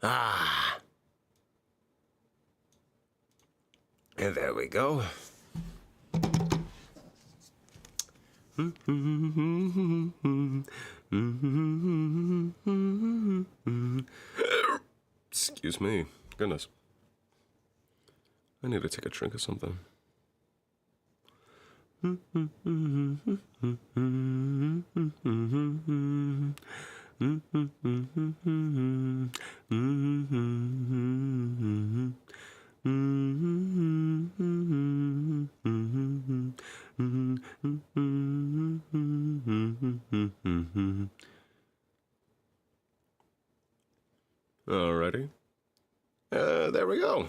Ah. And there we go. Excuse me. Goodness. I need to take a drink of something. Alrighty. There we go.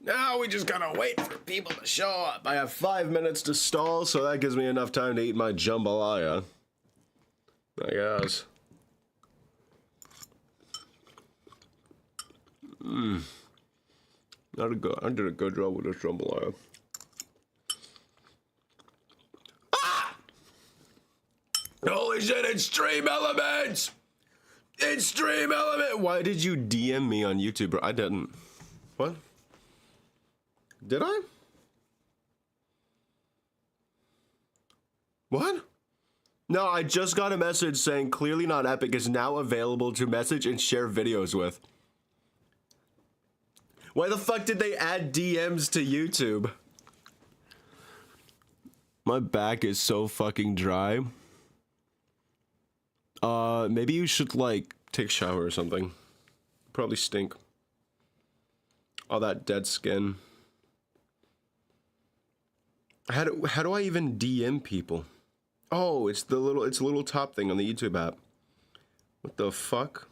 Now we just gotta wait for people to show up. I have 5 minutes to stall, so that gives me enough time to eat my jambalaya. I guess. I did a good job with this jambalaya. Ah! Holy shit, it's Stream Elements! It's Stream Element! Why did you DM me on YouTube, bro? I didn't. What? Did I? What? No, I just got a message saying Clearly Not Epic is now available to message and share videos with. Why the fuck did they add DMs to YouTube? My back is so fucking dry. Maybe you should, like, take a shower or something. Probably stink. All that dead skin. How do I even DM people? Oh, it's a little top thing on the YouTube app. What the fuck?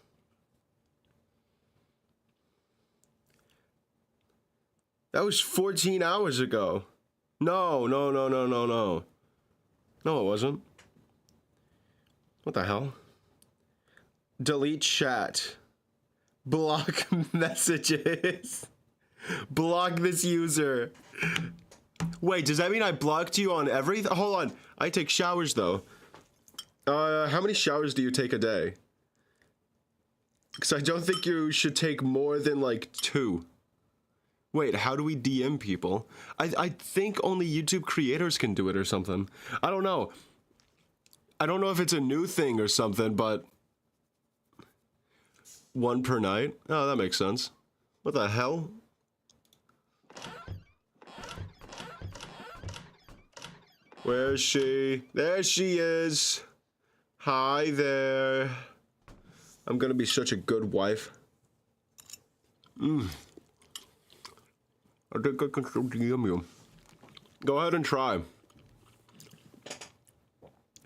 That was 14 hours ago. No. No, it wasn't. What the hell? Delete chat. Block messages. Block this user. Wait, does that mean I blocked you on everything? Hold on. I take showers, though. How many showers do you take a day? Because I don't think you should take more than, like, 2. Wait, how do we DM people? I think only YouTube creators can do it or something. I don't know. I don't know if it's a new thing or something, but... 1 per night? Oh, that makes sense. What the hell? Where is she? There she is. Hi there. I'm gonna be such a good wife. I think I can still DM you. Go ahead and try.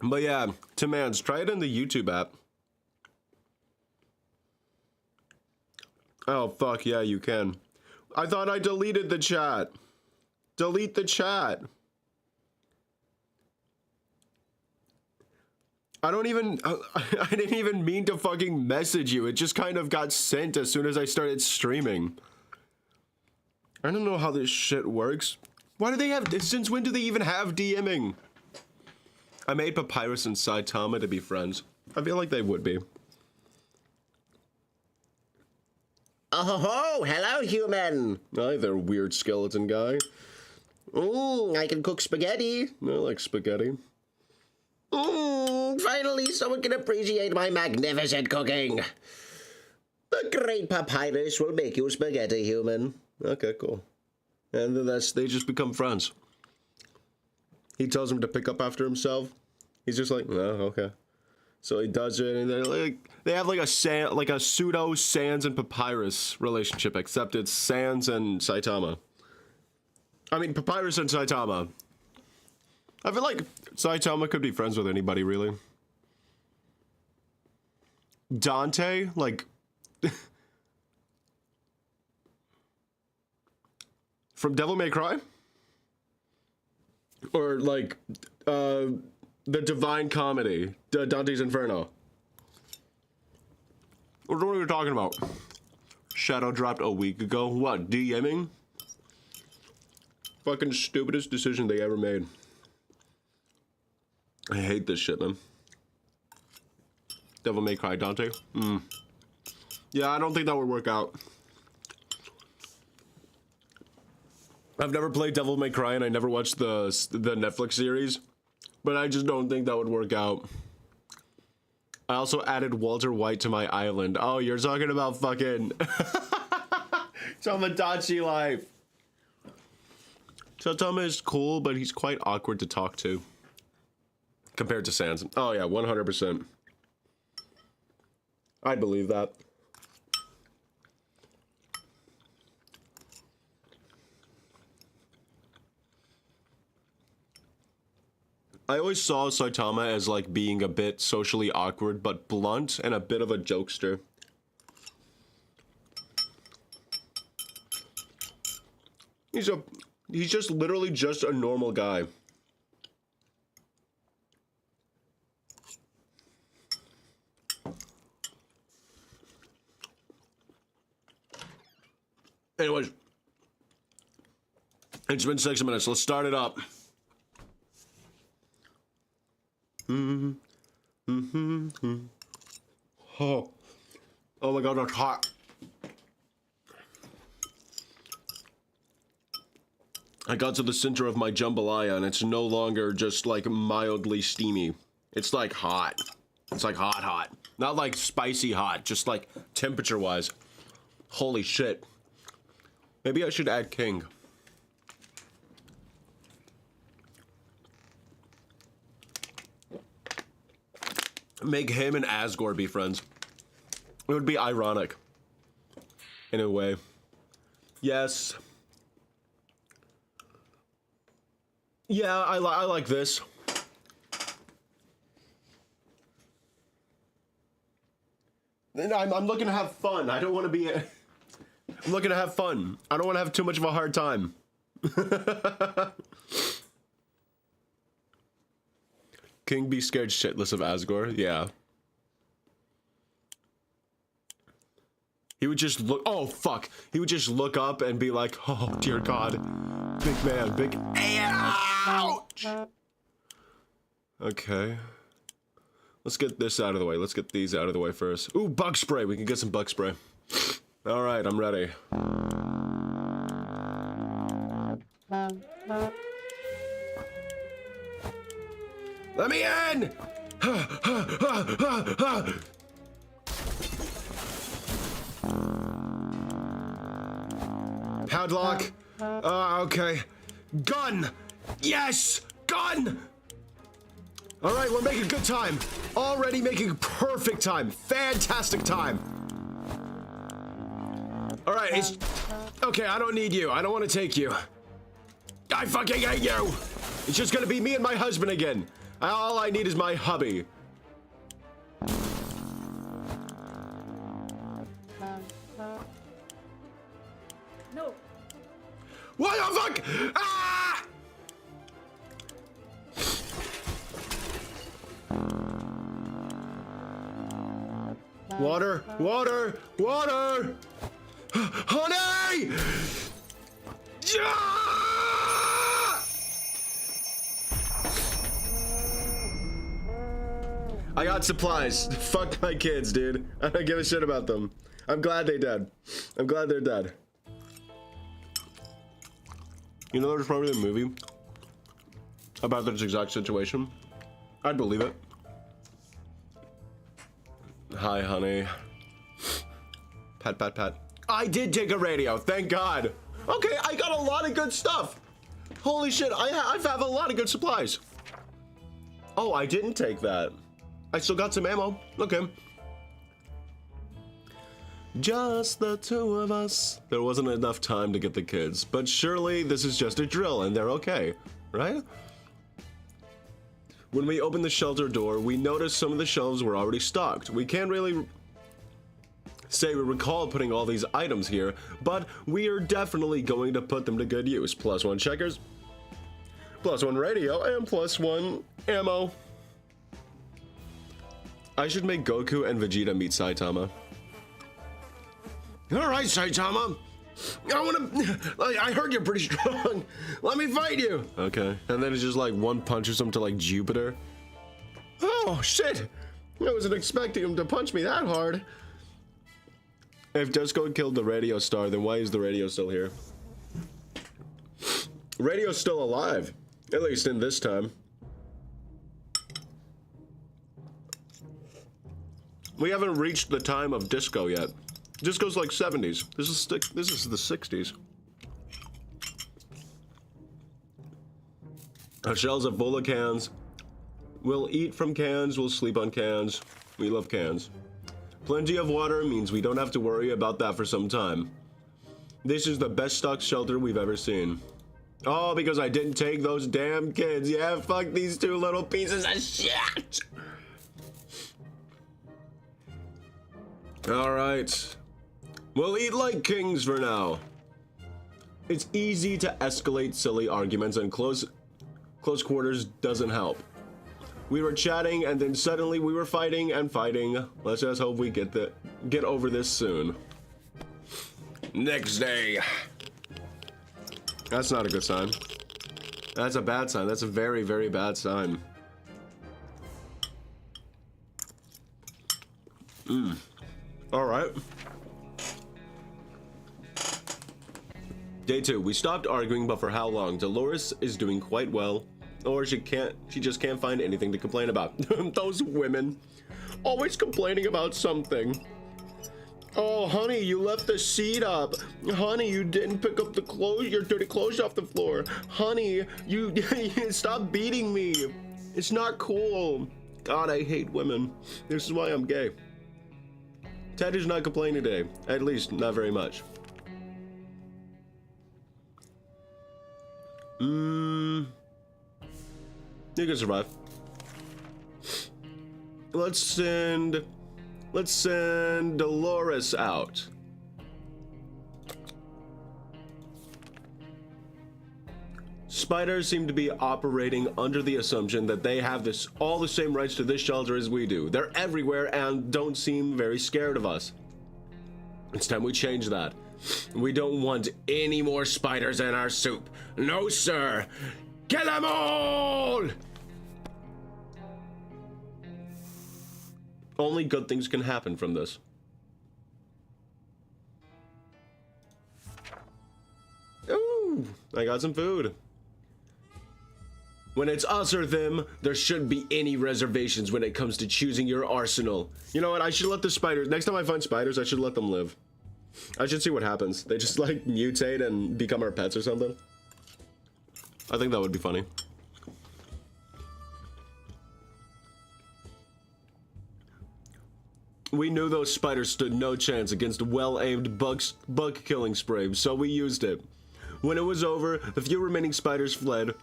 But yeah, Timans, try it in the YouTube app. Oh, fuck, yeah, you can. I thought I deleted the chat. Delete the chat. I didn't even mean to fucking message you. It just kind of got sent as soon as I started streaming. I don't know how this shit works. Why do they have, since when do they even have DMing? I made Papyrus and Saitama to be friends. I feel like they would be. Oh, hello, human. Hi there, weird skeleton guy. I can cook spaghetti. I like spaghetti. Finally, someone can appreciate my magnificent cooking. The great Papyrus will make you spaghetti, human. Okay, cool. And then they just become friends. He tells him to pick up after himself. He's just like, oh, okay. So he does it, and they have like a pseudo Sans and Papyrus relationship, except it's Sans and Saitama. I mean, Papyrus and Saitama. I feel like Saitama could be friends with anybody, really. Dante, like... from Devil May Cry? Or, like, the Divine Comedy, Dante's Inferno. What are you talking about? Shadow dropped a week ago. What, DMing? Fucking stupidest decision they ever made. I hate this shit, man. Devil May Cry, Dante. Yeah, I don't think that would work out. I've never played Devil May Cry and I never watched the Netflix series, but I just don't think that would work out. I also added Walter White to my island. Oh, you're talking about fucking Tomodachi life. Saitama is cool, but he's quite awkward to talk to compared to Sans. Oh yeah, 100%. I'd believe that. I always saw Saitama as like being a bit socially awkward, but blunt and a bit of a jokester. He's just literally just a normal guy. Anyways, it's been 6 minutes. Let's start it up. Oh my god, that's hot. I got to the center of my jambalaya and it's no longer just like mildly steamy. It's like hot. It's like hot. Not like spicy hot, just like temperature wise. Holy shit. Maybe I should add King. Make him and Asgore be friends. It would be ironic. In a way. Yes. Yeah, I like this. I'm looking to have fun. I don't want to be... I'm looking to have fun. I don't want to have too much of a hard time. King be scared shitless of Asgore? Yeah. He would just look... Oh, fuck. He would just look up and be like, oh, dear God. Big man, big... Ouch! Okay. Let's get this out of the way. Let's get these out of the way first. Ooh, bug spray. We can get some bug spray. All right, I'm ready. Let me in! Padlock. Okay. Gun! Yes! Gun! All right, we're making good time. Already making perfect time. Fantastic time. All right, it's... Okay, I don't need you. I don't want to take you. I fucking hate you! It's just gonna be me and my husband again. All I need is my hubby. No. What the fuck? Ah! Water, water, water! Honey! Ah! I got supplies. Fuck my kids, dude. I don't give a shit about them. I'm glad they dead. I'm glad they're dead. You know, there's probably a movie about this exact situation. I'd believe it. Hi, honey. Pat, pat, pat. I did take a radio, thank God. Okay, I got a lot of good stuff. Holy shit, I have a lot of good supplies. Oh, I didn't take that. I still got some ammo. Okay. Just the two of us. There wasn't enough time to get the kids, but surely this is just a drill and they're okay, right? When we opened the shelter door, we noticed some of the shelves were already stocked. We can't really say we recall putting all these items here, but we are definitely going to put them to good use. +1 checkers, +1 radio, and +1 ammo. I should make Goku and Vegeta meet Saitama. All right, Saitama. I heard you're pretty strong. Let me fight you. Okay. And then it's just like one punches him to like Jupiter. Oh, shit. I wasn't expecting him to punch me that hard. If Disco killed the radio star, then why is the radio still here? Radio's still alive, at least in this time. We haven't reached the time of Disco yet. Disco's like 70s. This is the 60s. Our shelves are full of cans. We'll eat from cans, we'll sleep on cans. We love cans. Plenty of water means we don't have to worry about that for some time. This is the best stocked shelter we've ever seen. Oh, because I didn't take those damn kids. Yeah, fuck these two little pieces of shit. Alright. We'll eat like kings for now. It's easy to escalate silly arguments, and close quarters doesn't help. We were chatting and then suddenly we were fighting and fighting. Let's just hope we get over this soon. Next day. That's not a good sign. That's a bad sign. That's a very, very bad sign. All right. Day 2. We stopped arguing, but for how long? Dolores is doing quite well. Or she just can't find anything to complain about. Those women. Always complaining about something. Oh, honey, you left the seat up. Honey, you didn't pick up the clothes, your dirty clothes off the floor. Honey, you stop beating me. It's not cool. God, I hate women. This is why I'm gay. Ted is not complaining today. At least, not very much. You can survive. Let's send Dolores out. Spiders seem to be operating under the assumption that they have all the same rights to this shelter as we do. They're everywhere and don't seem very scared of us. It's time we change that. We don't want any more spiders in our soup. No, sir. Kill them all! Only good things can happen from this. Ooh, I got some food. When it's us or them, there shouldn't be any reservations when it comes to choosing your arsenal. You know what? I should let the spiders... Next time I find spiders, I should let them live. I should see what happens. They just, like, mutate and become our pets or something. I think that would be funny. We knew those spiders stood no chance against a well-aimed bug killing spray, so we used it. When it was over, the few remaining spiders fled.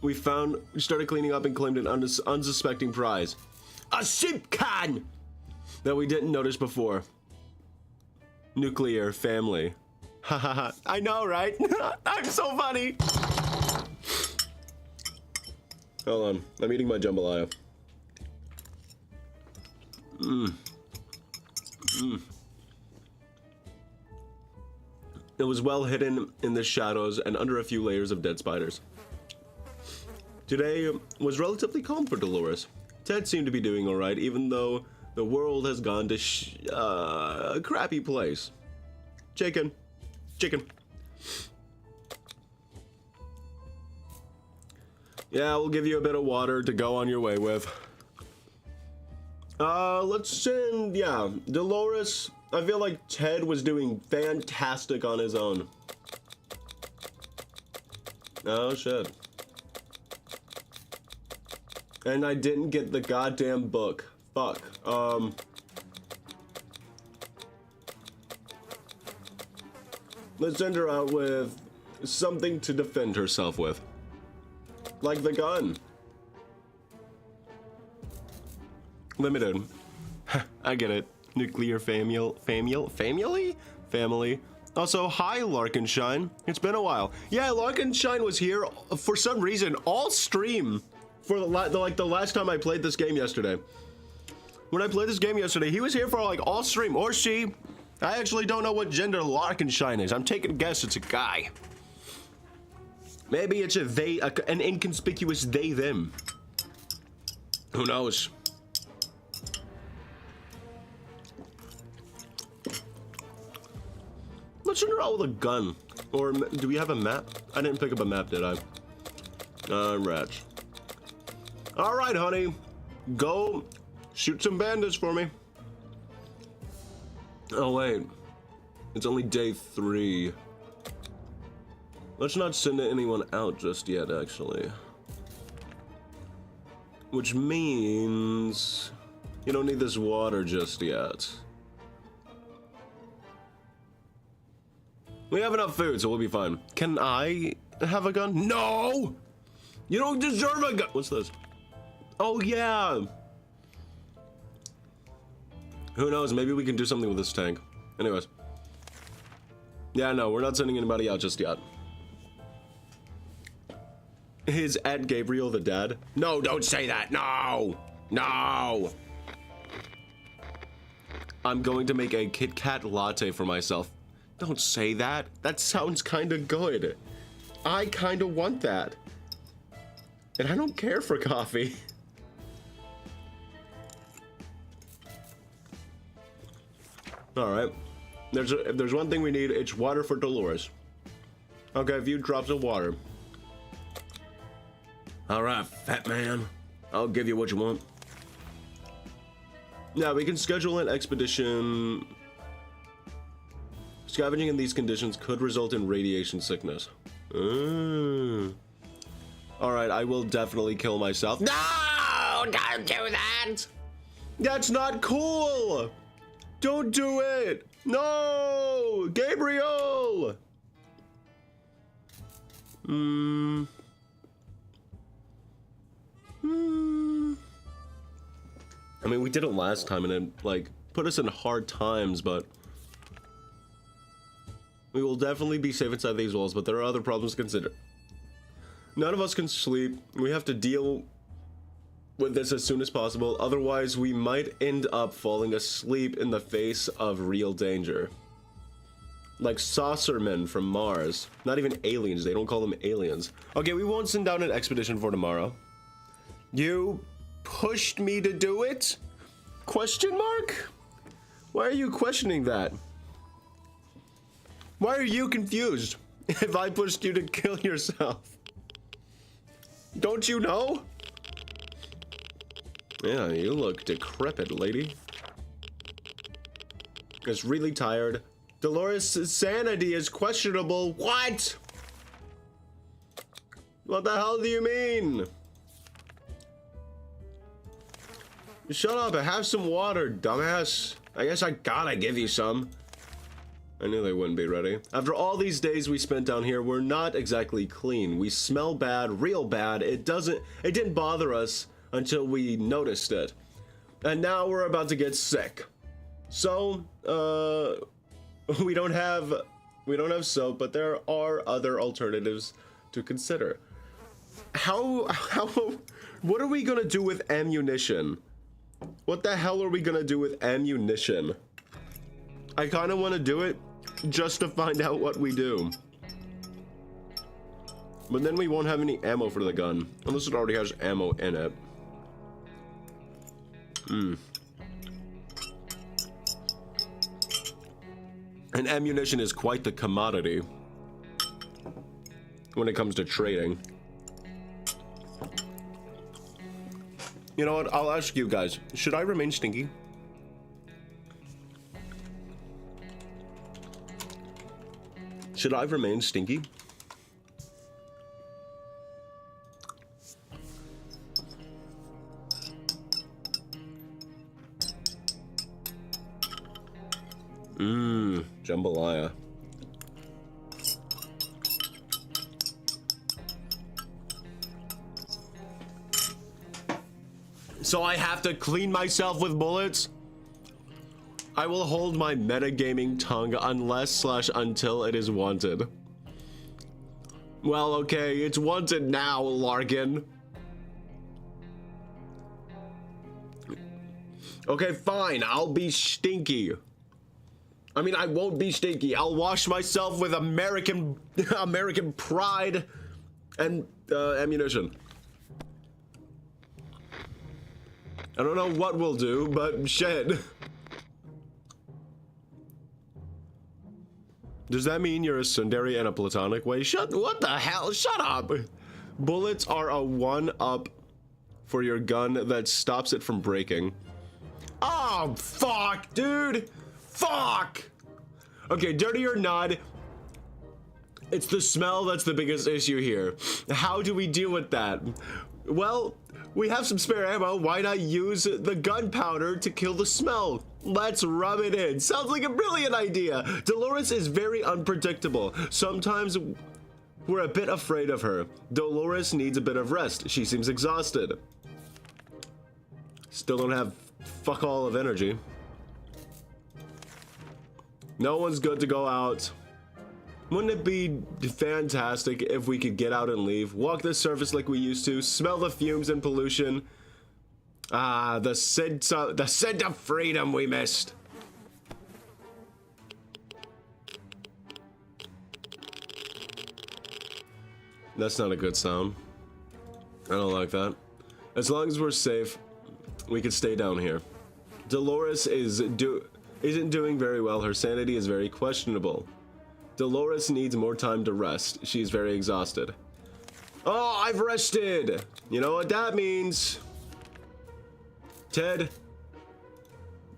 We started cleaning up and claimed an unsuspecting prize. A soup can! That we didn't notice before. Nuclear family. Hahaha. I know, right? I'm so funny! Hold on. I'm eating my jambalaya. It was well hidden in the shadows and under a few layers of dead spiders. Today was relatively calm for Dolores. Ted seemed to be doing alright, even though the world has gone to a crappy place. Chicken. Yeah, we'll give you a bit of water to go on your way with. Let's send, yeah, Dolores. I feel like Ted was doing fantastic on his own. Oh, shit. And I didn't get the goddamn book. Fuck. Let's send her out with something to defend herself with. Like the gun. Limited. I get it. Nuclear family? Also, hi, Larkenshine. It's been a while. Yeah, Larkenshine was here for some reason all stream for the last time I played this game yesterday. When I played this game yesterday, he was here for like all stream, or she. I actually don't know what gender Larkenshine is. I'm taking a guess it's a guy. Maybe it's a they, an inconspicuous they, them. Who knows? Let's run around with a gun. Or do we have a map? I didn't pick up a map, did I? Rats. Alright, honey. Go shoot some bandits for me. Oh, wait. It's only day 3. Let's not send anyone out just yet, actually. Which means you don't need this water just yet. We have enough food, so we'll be fine. Can I have a gun? No! You don't deserve a gun! What's this? Oh, yeah! Who knows? Maybe we can do something with this tank. Anyways. Yeah, no, we're not sending anybody out just yet. Is Ed Gabriel the dad? No, don't say that. No! No! I'm going to make a Kit Kat latte for myself. Don't say that. That sounds kind of good. I kind of want that. And I don't care for coffee. Alright. If there's one thing we need, it's water for Dolores. Okay, a few drops of water. Alright, fat man. I'll give you what you want. Yeah, we can schedule an expedition. Scavenging in these conditions could result in radiation sickness. Alright, I will definitely kill myself. No! Don't do that! That's not cool! Don't do it! No! Gabriel! I mean, we did it last time and it, like, put us in hard times, but we will definitely be safe inside these walls, but there are other problems to consider. None of us can sleep. We have to deal with this as soon as possible, otherwise we might end up falling asleep in the face of real danger. Like saucermen from Mars. Not even aliens, they don't call them aliens. Okay, we won't send down an expedition for tomorrow. You pushed me to do it? Question mark? Why are you questioning that? Why are you confused if I pushed you to kill yourself? Don't you know? Yeah, you look decrepit, lady. It's really tired. Dolores' sanity is questionable. What? What the hell do you mean? Shut up and have some water, dumbass. I guess I gotta give you some. I knew they wouldn't be ready. After all these days we spent down here, we're not exactly clean. We smell bad, real bad. It didn't bother us until we noticed it. And now we're about to get sick. So, we don't have soap, but there are other alternatives to consider. What are we gonna do with ammunition? What the hell are we gonna do with ammunition? I kinda wanna do it just to find out what we do. But then we won't have any ammo for the gun, unless it already has ammo in it. And ammunition is quite the commodity when it comes to trading. You know what? I'll ask you guys. Should I remain stinky? Should I remain stinky? Jambalaya. So I have to clean myself with bullets? I will hold my metagaming tongue unless/until it is wanted. Well, okay, it's wanted now, Larkin. Okay, fine, I'll be stinky. I mean, I won't be stinky. I'll wash myself with American pride and ammunition. I don't know what we'll do, but shit. Does that mean you're a tsundere in a platonic way? What the hell? Shut up! Bullets are a 1-up for your gun that stops it from breaking. Oh, fuck, dude! Fuck! Okay, dirty or not, it's the smell that's the biggest issue here. How do we deal with that? Well, we have some spare ammo. Why not use the gunpowder to kill the smell? Let's rub it in. Sounds like a brilliant idea. Dolores is very unpredictable. Sometimes we're a bit afraid of her. Dolores needs a bit of rest. She seems exhausted. Still don't have fuck all of energy. No one's good to go out. Wouldn't it be fantastic if we could get out and leave? Walk the surface like we used to, smell the fumes and pollution. Ah, the scent of freedom we missed. That's not a good sound. I don't like that. As long as we're safe, we can stay down here. Dolores isn't doing very well. Her sanity is very questionable. Dolores needs more time to rest. She's very exhausted. Oh, I've rested. You know what that means? Ted?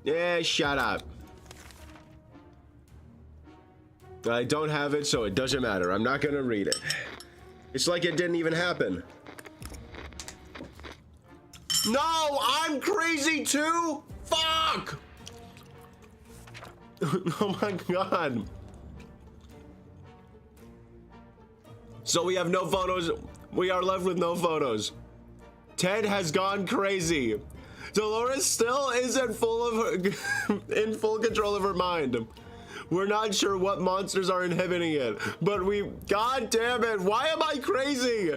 Yeah, shut up. I don't have it, so it doesn't matter. I'm not gonna read it. It's like it didn't even happen. No, I'm crazy too? Fuck! Oh my god. So we have no photos. We are left with no photos. Ted has gone crazy. Dolores still isn't in full control of her mind. We're not sure what monsters are inhibiting it, but god damn it, why am I crazy?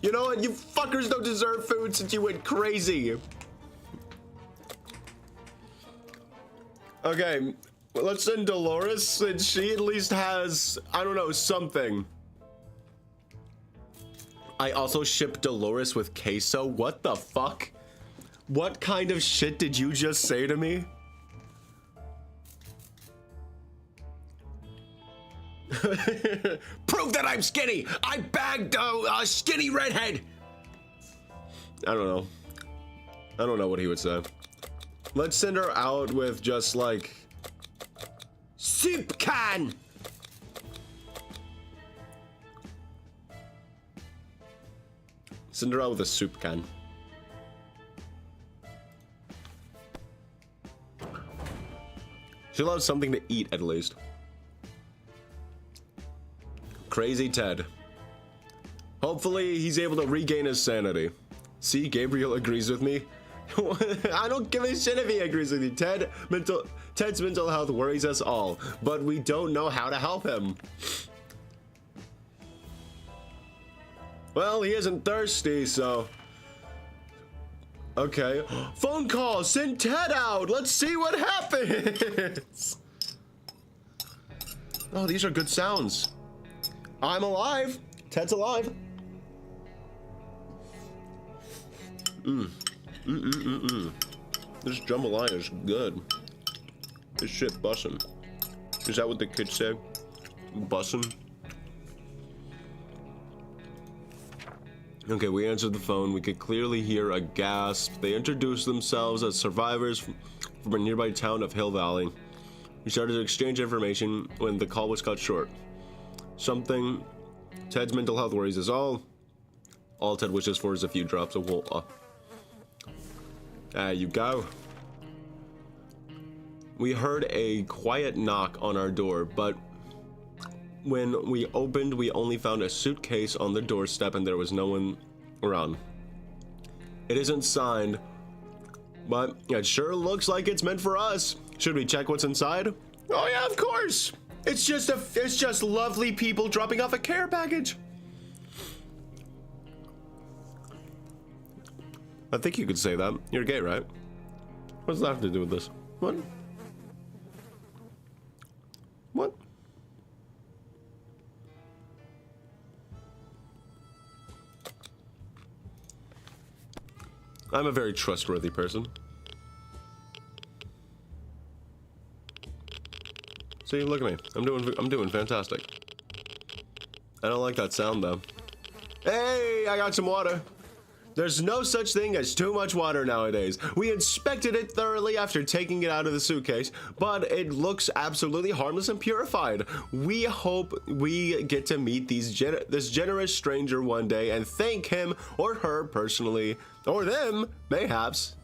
You know what, you fuckers don't deserve food since you went crazy. Okay, well, let's send Dolores since she at least has, I don't know, something. I also shipped Dolores with queso. What the fuck? What kind of shit did you just say to me? Prove that I'm skinny! I bagged a skinny redhead! I don't know. I don't know what he would say. Let's send her out with just like soup can. Send her out with a soup can. She'll have something to eat at least. Crazy Ted. Hopefully he's able to regain his sanity. See, Gabriel agrees with me. I don't give a shit if he agrees with you. Ted's mental health worries us all, but we don't know how to help him. Well, he isn't thirsty, so... Okay. Phone call! Send Ted out! Let's see what happens! Oh, these are good sounds. I'm alive! Ted's alive. This jambalaya is good. This shit bussin'. Is that what the kids say? Bussin'? Okay, we answered the phone. We could clearly hear a gasp. They introduced themselves as survivors from a nearby town of Hill Valley. We started to exchange information when the call was cut short. Something. Ted's mental health worries us all. All Ted wishes for is a few drops of water. There you go. We heard a quiet knock on our door, but when we opened, we only found a suitcase on the doorstep and there was no one around. It isn't signed, but it sure looks like it's meant for us. Should we check what's inside? Oh yeah, of course. It's just lovely people dropping off a care package. I think you could say that. You're gay, right? What's that have to do with this? What? What? I'm a very trustworthy person. See, look at me. I'm doing fantastic. I don't like that sound though. Hey, I got some water. There's no such thing as too much water nowadays. We inspected it thoroughly after taking it out of the suitcase, but it looks absolutely harmless and purified. We hope we get to meet this generous stranger one day and thank him or her personally, or them, mayhaps.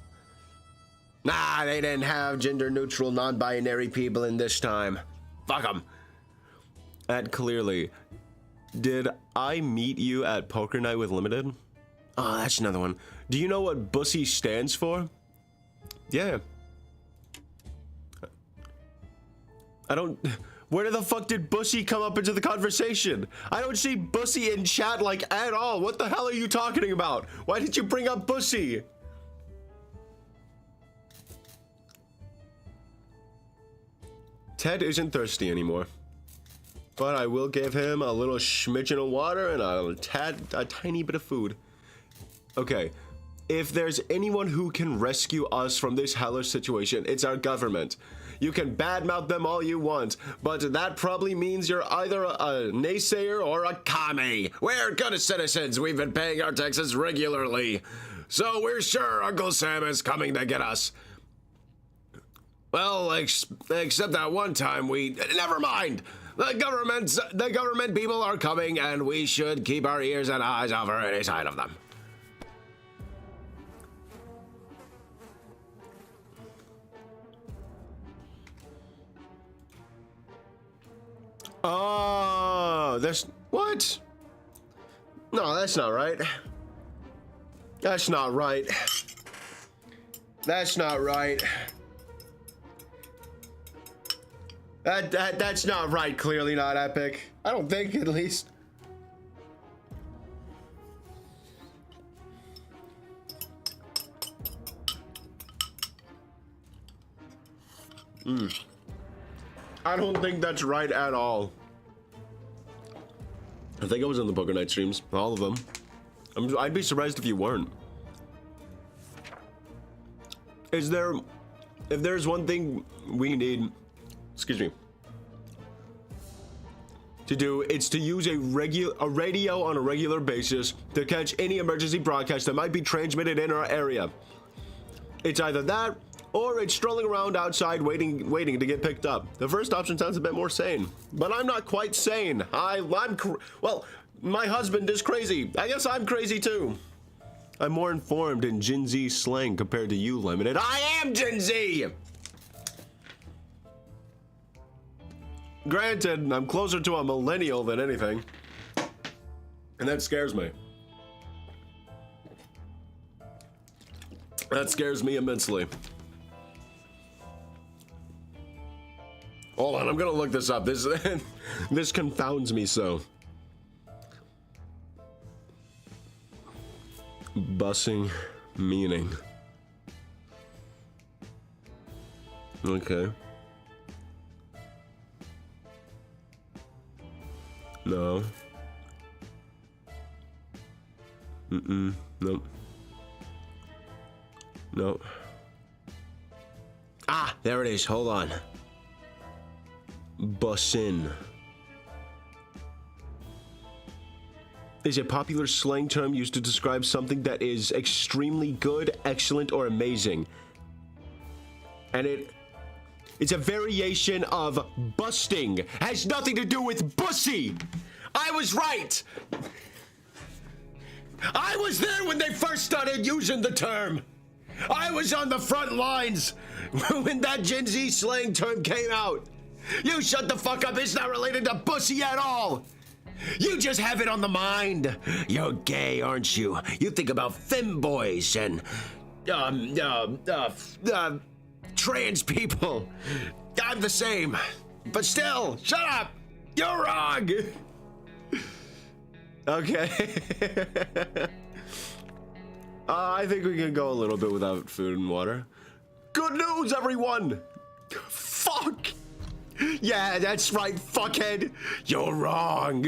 Nah, they didn't have gender-neutral, non-binary people in this time. Fuck them. And clearly, did I meet you at Poker Night with Limited? Oh, that's another one. Do you know what Bussy stands for? Yeah. I don't... Where the fuck did Bussy come up into the conversation? I don't see Bussy in chat, like, at all. What the hell are you talking about? Why did you bring up Bussy? Ted isn't thirsty anymore. But I will give him a little schmidgen of water and a tiny bit of food. Okay, if there's anyone who can rescue us from this hellish situation, it's our government. You can badmouth them all you want, but that probably means you're either a naysayer or a commie. We're good citizens. We've been paying our taxes regularly. So we're sure Uncle Sam is coming to get us. Well, except that one time never mind. The government people are coming, and we should keep our ears and eyes over any sign of them. Oh, what? No, that's not right. That's not right. That's not right. That's not right. Clearly not epic. I don't think, at least. I don't think that's right at all. I think I was in the Poker Night streams, all of them. I'd be surprised if you weren't. If there's one thing we need, excuse me, to do, it's to use a radio on a regular basis to catch any emergency broadcast that might be transmitted in our area. It's either that, or it's strolling around outside waiting to get picked up. The first option sounds a bit more sane, but I'm not quite sane. Well, my husband is crazy. I guess I'm crazy too. I'm more informed in Gen Z slang compared to you, Limited. I am Gen Z! Granted, I'm closer to a millennial than anything, and that scares me. That scares me immensely. Hold on, I'm gonna look this up. This confounds me so. Bussing meaning. Okay. No. Nope. Nope. Ah, there it is. Hold on. Bussin' is a popular slang term used to describe something that is extremely good, excellent, or amazing. And it's a variation of busting. Has nothing to do with bussy. I was right. I was there when they first started using the term. I was on the front lines when that Gen Z slang term came out. You shut the fuck up. It's not related to bussy at all. You just have it on the mind. You're gay, aren't you? You think about femboys and trans people. I'm the same. But still, shut up. You're wrong. Okay. I think we can go a little bit without food and water. Good news, everyone. Fuck. Yeah, that's right, fuckhead. You're wrong.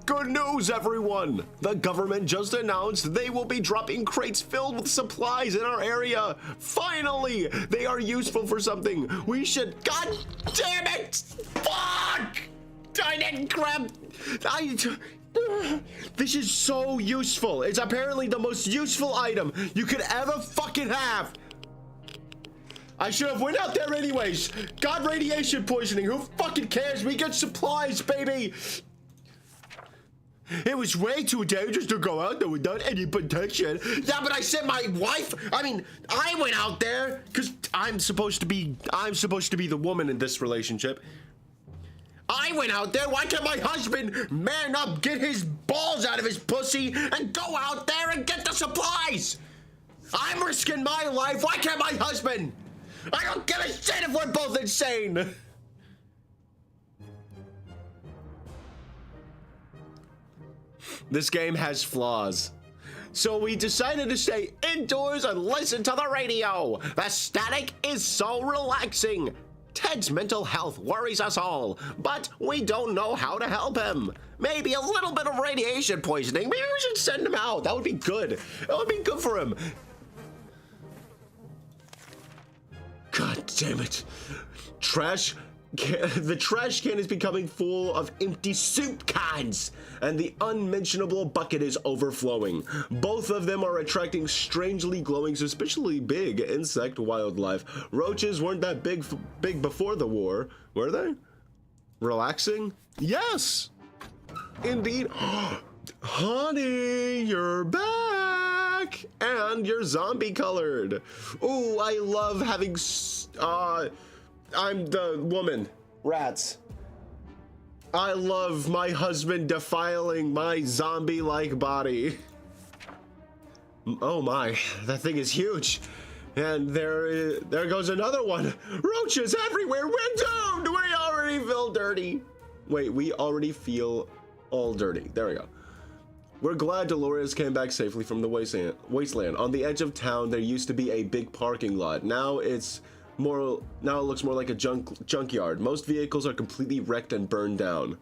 Good news, everyone! The government just announced they will be dropping crates filled with supplies in our area. Finally! They are useful for something. We should... God damn it! Fuck! I didn't grab... This is so useful. It's apparently the most useful item you could ever fucking have. I should have went out there anyways. Got radiation poisoning. Who fucking cares? We get supplies, baby. It was way too dangerous to go out there without any protection. Yeah, but I said my wife. I mean, I went out there because I'm supposed to be the woman in this relationship. I went out there. Why can't my husband man up, get his balls out of his pussy, and go out there and get the supplies? I'm risking my life. Why can't my husband? I don't give a shit if we're both insane. This game has flaws. So we decided to stay indoors and listen to the radio. The static is so relaxing. Ted's mental health worries us all, but we don't know how to help him. Maybe a little bit of radiation poisoning. Maybe we should send him out. That would be good. That would be good for him. God damn it. The trash can is becoming full of empty soup cans, and the unmentionable bucket is overflowing. Both of them are attracting strangely glowing, suspiciously big insect wildlife. Roaches weren't that big before the war, were they? Relaxing? Yes! Indeed. Honey, you're back! And you're zombie colored. Ooh, I love having I'm the woman. Rats. I love my husband defiling my zombie-like body. Oh my, that thing is huge. And there goes another one. Roaches everywhere. We're doomed. We already feel dirty. Wait, we already feel all dirty. There we go. We're glad Dolores came back safely from the wasteland. On the edge of town, there used to be a big parking lot. Now it looks more like a junkyard. Most vehicles are completely wrecked and burned down.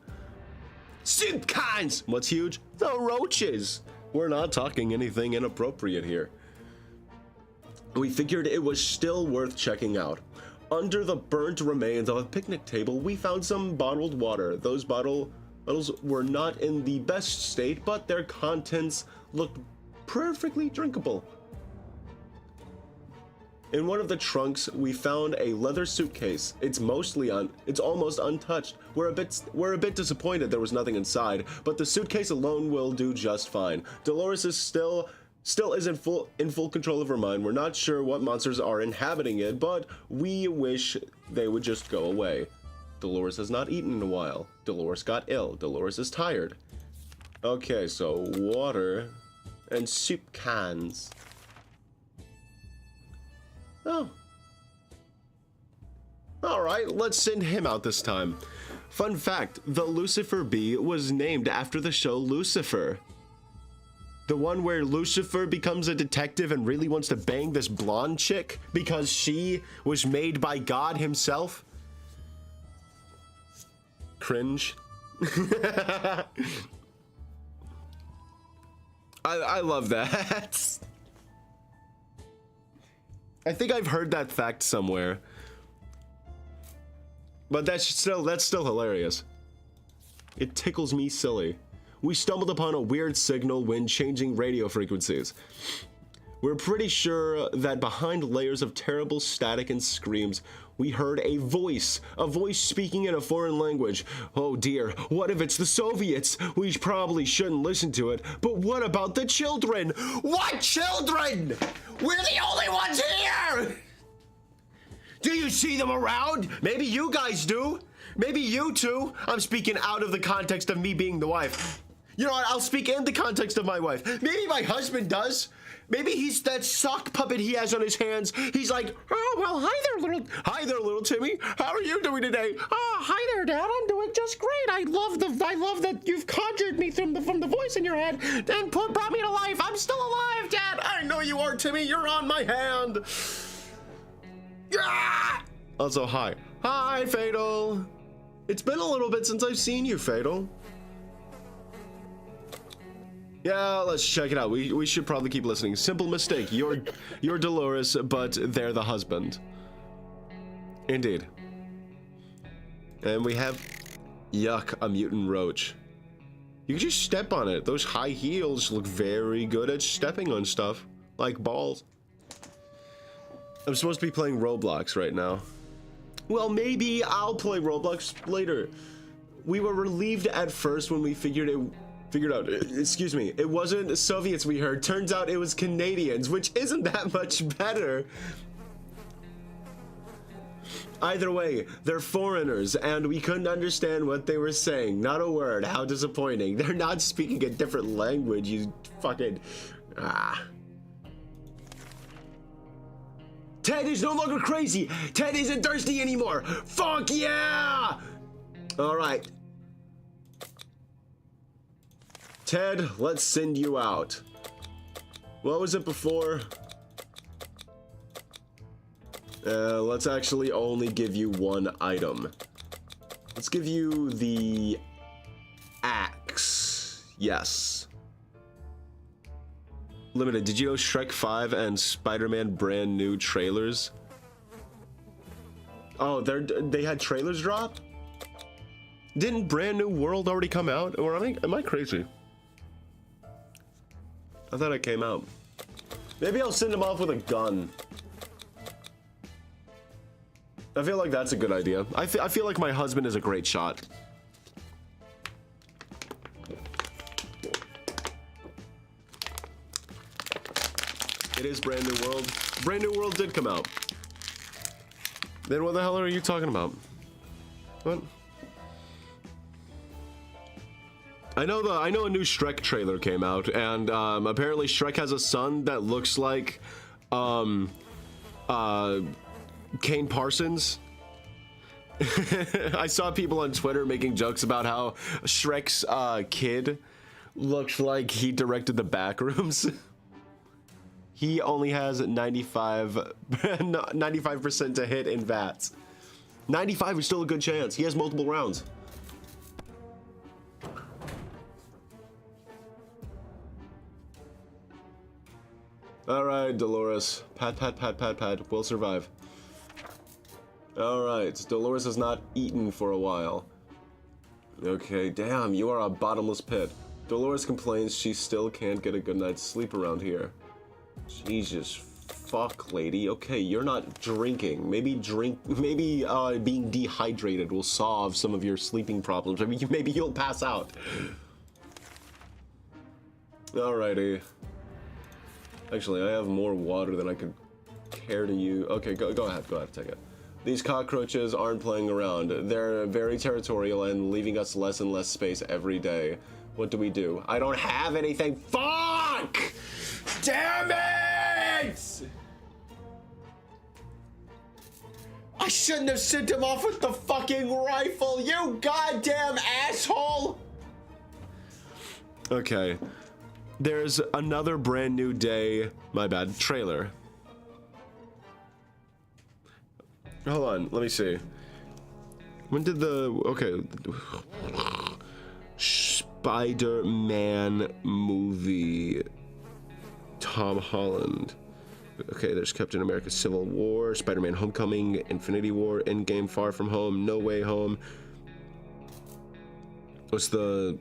Soup cans! What's huge? The roaches. We're not talking anything inappropriate here. We figured it was still worth checking out. Under the burnt remains of a picnic table, we found some bottled water. Those bottles were not in the best state, but their contents looked perfectly drinkable. In one of the trunks, we found a leather suitcase. It's almost untouched. We're a bit disappointed there was nothing inside, but the suitcase alone will do just fine. Dolores is still isn't in full control of her mind. We're not sure what monsters are inhabiting it, but we wish they would just go away. Dolores has not eaten in a while. Dolores got ill. Dolores is tired. Okay, so water and soup cans. Oh. Alright, let's send him out this time. Fun fact, the Lucifer bee was named after the show Lucifer. The one where Lucifer becomes a detective and really wants to bang this blonde chick because she was made by God himself. Cringe. I love that. I think I've heard that fact somewhere. But that's still hilarious. It tickles me silly. We stumbled upon a weird signal when changing radio frequencies. We're pretty sure that behind layers of terrible static and screams, we heard a voice speaking in a foreign language. Oh dear, what if it's the Soviets? We probably shouldn't listen to it, but what about the children? What children? We're the only ones here! Do you see them around? Maybe you guys do. Maybe you too. I'm speaking out of the context of me being the wife. You know what? I'll speak in the context of my wife. Maybe my husband does. Maybe he's that sock puppet he has on his hands. He's like, oh, well, hi there, little Timmy. How are you doing today? Oh, hi there, Dad. I'm doing just great. I love that you've conjured me from the voice in your head and brought me to life. I'm still alive, Dad. I know you are, Timmy. You're on my hand. Yeah! Also, hi. Hi, Fatal. It's been a little bit since I've seen you, Fatal. Yeah, let's check it out. We should probably keep listening. Simple mistake. You're Dolores, but they're the husband. Indeed. And we have, yuck, a mutant roach. You can just step on it. Those high heels look very good at stepping on stuff, like balls. I'm supposed to be playing Roblox right now. Well, maybe I'll play Roblox later. We were relieved at first when we figured out, excuse me, it wasn't Soviets we heard. Turns out it was Canadians, which isn't that much better. Either way, they're foreigners, and we couldn't understand what they were saying. Not a word. How disappointing. They're not speaking a different language, you fucking... Ted is no longer crazy. Ted isn't thirsty anymore. Fuck yeah! All right. Ted, let's send you out. What was it before? Let's actually only give you one item. Let's give you the axe. Yes. Limited. Did you know Shrek 5 and Spider-Man brand new trailers? Oh, they had trailers drop? Didn't Brand New World already come out? Or am I crazy? I thought it came out. Maybe I'll send him off with a gun. I feel like that's a good idea. I feel like my husband is a great shot. It is Brand New World. Brand New World did come out. Then what the hell are you talking about? What? I know a new Shrek trailer came out, and apparently Shrek has a son that looks like Kane Parsons. I saw people on Twitter making jokes about how Shrek's kid looks like he directed the Backrooms. He only has 95% to hit in VATS. 95 is still a good chance. He has multiple rounds. Alright, Dolores. Pat, pat, pat, pat, pat. We'll survive. Alright, Dolores has not eaten for a while. Okay, damn, you are a bottomless pit. Dolores complains she still can't get a good night's sleep around here. Jesus fuck, lady. Okay, you're not drinking. Maybe being dehydrated will solve some of your sleeping problems. Maybe you'll pass out. Alrighty. Actually, I have more water than I could care to use. Okay, go ahead, take it. These cockroaches aren't playing around. They're very territorial and leaving us less and less space every day. What do? I don't have anything. Fuck! Damn it! I shouldn't have sent him off with the fucking rifle, you goddamn asshole! Okay. There's another Brand New Day, my bad, trailer. Hold on, let me see. When did okay. Spider-Man movie. Tom Holland. Okay, there's Captain America Civil War, Spider-Man Homecoming, Infinity War, Endgame, Far From Home, No Way Home. What's the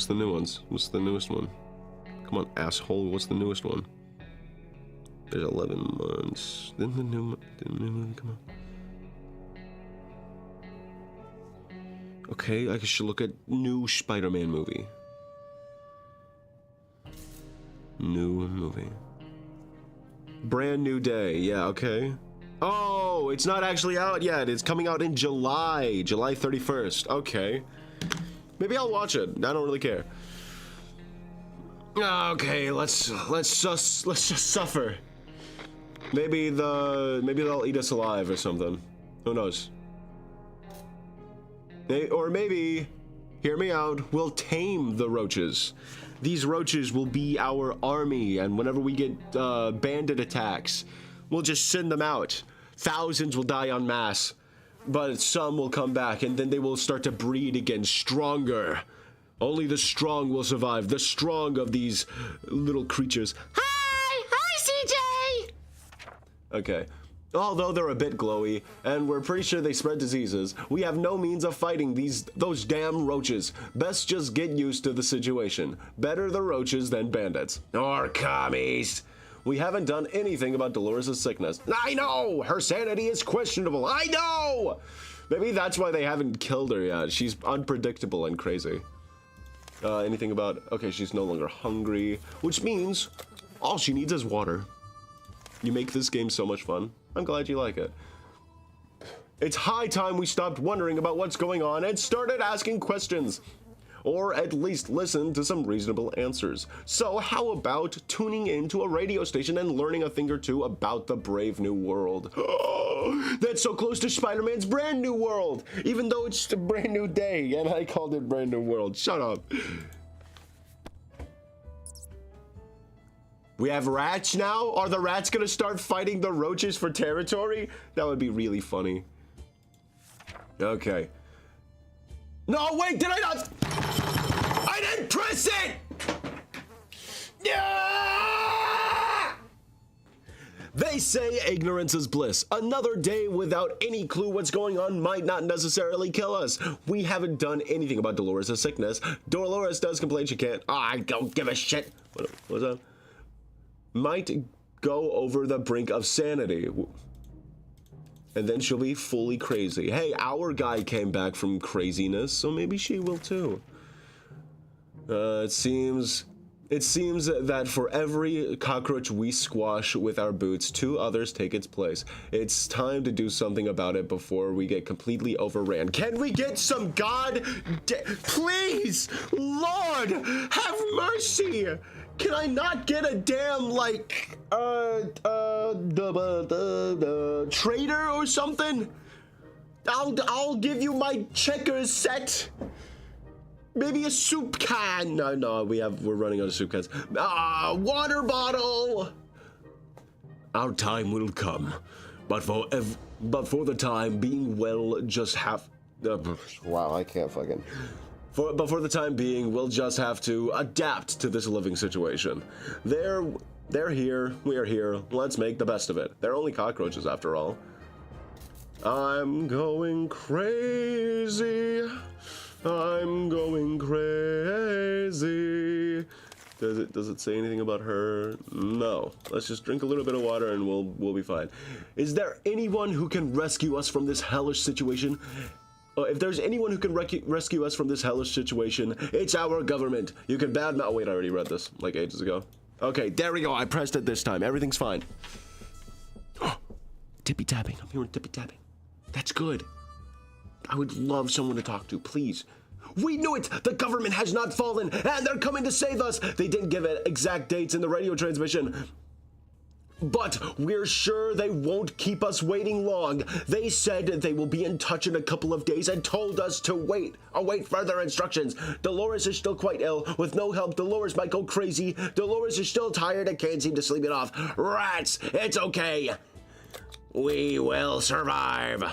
new ones? What's the newest one? Come on, asshole, what's the newest one? There's 11 months. Didn't the new movie come out? Okay, I should look at new Spider-Man movie. New movie. Brand New Day, yeah, okay. Oh, it's not actually out yet. It's coming out in July 31st. Okay. Maybe I'll watch it. I don't really care. Okay, let's just suffer. Maybe they'll eat us alive or something. Who knows? Or maybe, hear me out, we'll tame the roaches. These roaches will be our army, and whenever we get bandit attacks, we'll just send them out. Thousands will die en masse, but some will come back, and then they will start to breed again stronger. Only the strong will survive. The strong of these little creatures. Hi, CJ! Okay. Although they're a bit glowy, and we're pretty sure they spread diseases, we have no means of fighting those damn roaches. Best just get used to the situation. Better the roaches than bandits. Or commies. We haven't done anything about Dolores' sickness. I know! Her sanity is questionable. I know! Maybe that's why they haven't killed her yet. She's unpredictable and crazy. Anything about... Okay, she's no longer hungry, which means all she needs is water. You make this game so much fun. I'm glad you like it. It's high time we stopped wondering about what's going on and started asking questions. Or at least listen to some reasonable answers. So how about tuning into a radio station and learning a thing or two about the brave new world? That's so close to Spider-Man's brand new world, even though it's just a brand new day and I called it brand new world. Shut up. We have rats now? Are the rats gonna start fighting the roaches for territory? That would be really funny. Okay. No, wait, did I not? I didn't press it! Yeah! They say ignorance is bliss. Another day without any clue what's going on might not necessarily kill us. We haven't done anything about Dolores' sickness. Dolores does complain she can't. I don't give a shit. What was that? Might go over the brink of sanity. And then she'll be fully crazy. Hey, our guy came back from craziness, so maybe she will too. It seems that for every cockroach we squash with our boots, 2 others take its place. It's time to do something about it before we get completely overran. Can we get some please, Lord, have mercy! Can I not get a damn, like, trader or something? I'll give you my checkers set. Maybe a soup can. No, we're running out of soup cans. Water bottle. Our time will come, but for the time being, we'll just have. Wow, I can't fucking. But for the time being, we'll just have to adapt to this living situation. They're here, we're here, let's make the best of it. They're only cockroaches after all. I'm going crazy. I'm going crazy. Does it say anything about her? No. Let's just drink a little bit of water and we'll be fine. Is there anyone who can rescue us from this hellish situation? If there's anyone who can rescue us from this hellish situation, it's our government. You can badmouth. Wait, I already read this like ages ago. Okay, there we go. I pressed it this time. Everything's fine. Tippy tapping. I'm hearing tippy tapping. That's good. I would love someone to talk to, please. We knew it! The government has not fallen, and they're coming to save us! They didn't give it exact dates in the radio transmission. But we're sure they won't keep us waiting long. They said they will be in touch in a couple of days and told us to wait. Await further instructions. Dolores is still quite ill. With no help, Dolores might go crazy. Dolores is still tired and can't seem to sleep it off. Rats, it's okay. We will survive.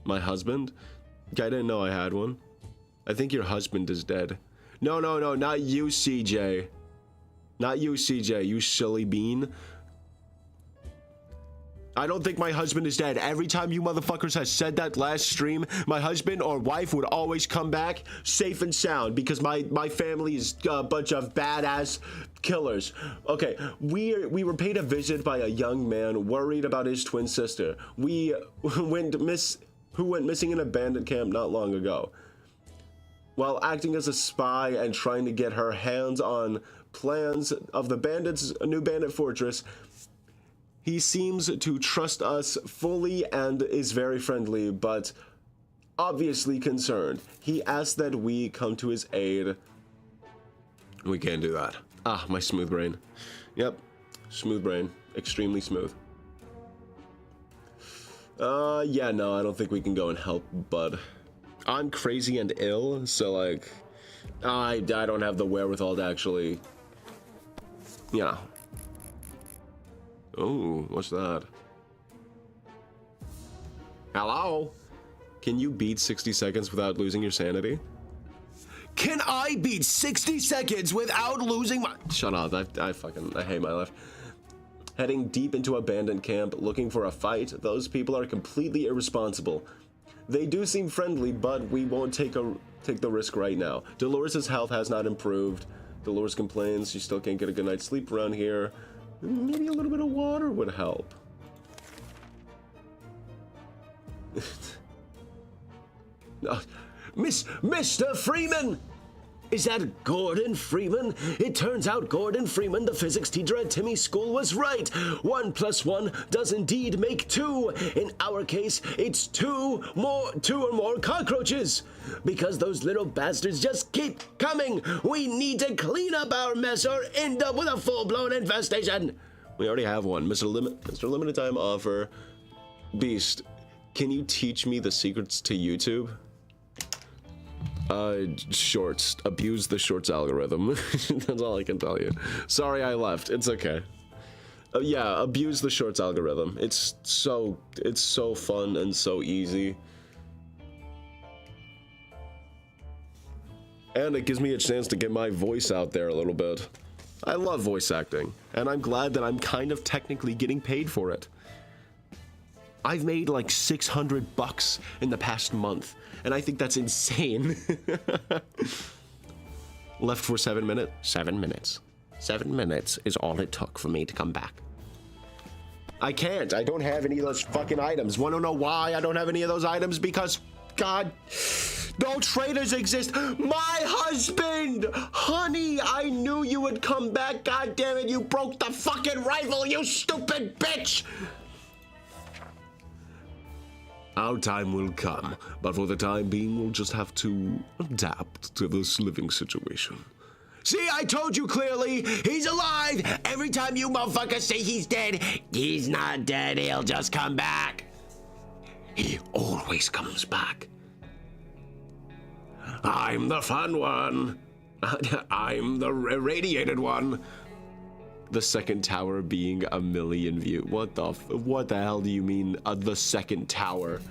My husband? I didn't know I had one. I think your husband is dead. No, not you, CJ. Not you, CJ, you silly bean. I don't think my husband is dead. Every time you motherfuckers have said that last stream, my husband or wife would always come back safe and sound because my family is a bunch of badass killers. Okay, we were paid a visit by a young man worried about his twin sister. Who went missing in a bandit camp not long ago. While acting as a spy and trying to get her hands on plans of the bandits' new bandit fortress, he seems to trust us fully and is very friendly, but obviously concerned. He asked that we come to his aid. We can't do that. Ah, my smooth brain. Yep, smooth brain. Extremely smooth. Yeah, no, I don't think we can go and help, bud. I'm crazy and ill, so, like, I don't have the wherewithal to actually, yeah. Oh, what's that? Hello? Can you beat 60 seconds without losing your sanity? Can I beat 60 seconds without losing my... Shut up, I hate my life. Heading deep into abandoned camp, looking for a fight, those people are completely irresponsible. They do seem friendly, but we won't take the risk right now. Dolores' health has not improved. Dolores complains she still can't get a good night's sleep around here. Maybe a little bit of water would help. Mr. Freeman! Is that Gordon Freeman? It turns out Gordon Freeman, the physics teacher at Timmy's school, was right. 1 + 1 does indeed make 2. In our case, it's 2 or more cockroaches. Because those little bastards just keep coming. We need to clean up our mess or end up with a full-blown infestation. We already have one. Mr. Limited Time Offer. Beast, can you teach me the secrets to YouTube? Shorts. Abuse the shorts algorithm. That's all I can tell you. Sorry I left. It's okay. Yeah, abuse the shorts algorithm. It's so fun and so easy. And it gives me a chance to get my voice out there a little bit. I love voice acting, and I'm glad that I'm kind of technically getting paid for it. I've made like $600 in the past month, and I think that's insane. Left for 7 minutes? 7 minutes. 7 minutes is all it took for me to come back. I can't. I don't have any of those fucking items. Want to know why I don't have any of those items? Because, God, no traders exist. My husband! Honey, I knew you would come back. God damn it, you broke the fucking rifle, you stupid bitch! Our time will come, but for the time being, we'll just have to adapt to this living situation. See, I told you clearly, he's alive! Every time you motherfuckers say he's dead, he's not dead, he'll just come back. He always comes back. I'm the fun one. I'm the irradiated one. The second tower being a million views. What the hell do you mean, the second tower?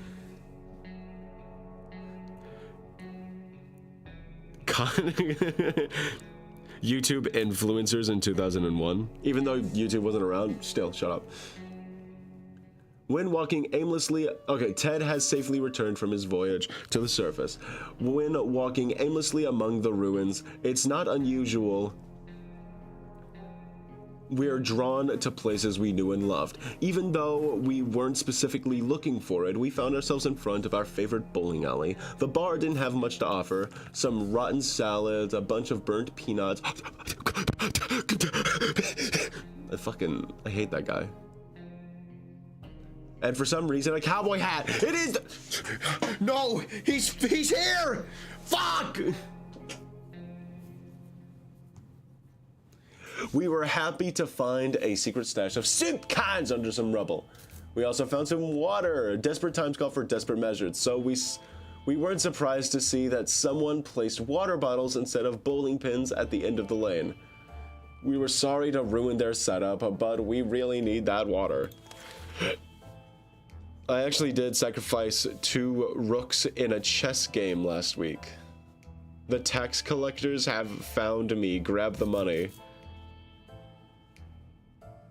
YouTube influencers in 2001. Even though YouTube wasn't around, still, shut up. When walking aimlessly, okay, Ted has safely returned from his voyage to the surface. When walking aimlessly among the ruins, it's not unusual. We are drawn to places we knew and loved. Even though we weren't specifically looking for it, we found ourselves in front of our favorite bowling alley. The bar didn't have much to offer. Some rotten salads, a bunch of burnt peanuts. I hate that guy. And for some reason, a cowboy hat. It is. No, he's here. Fuck. We were happy to find a secret stash of soup cans under some rubble. We also found some water. Desperate times call for desperate measures, so we weren't surprised to see that someone placed water bottles instead of bowling pins at the end of the lane. We were sorry to ruin their setup, but we really need that water. I actually did sacrifice 2 rooks in a chess game last week. The tax collectors have found me. Grab the money.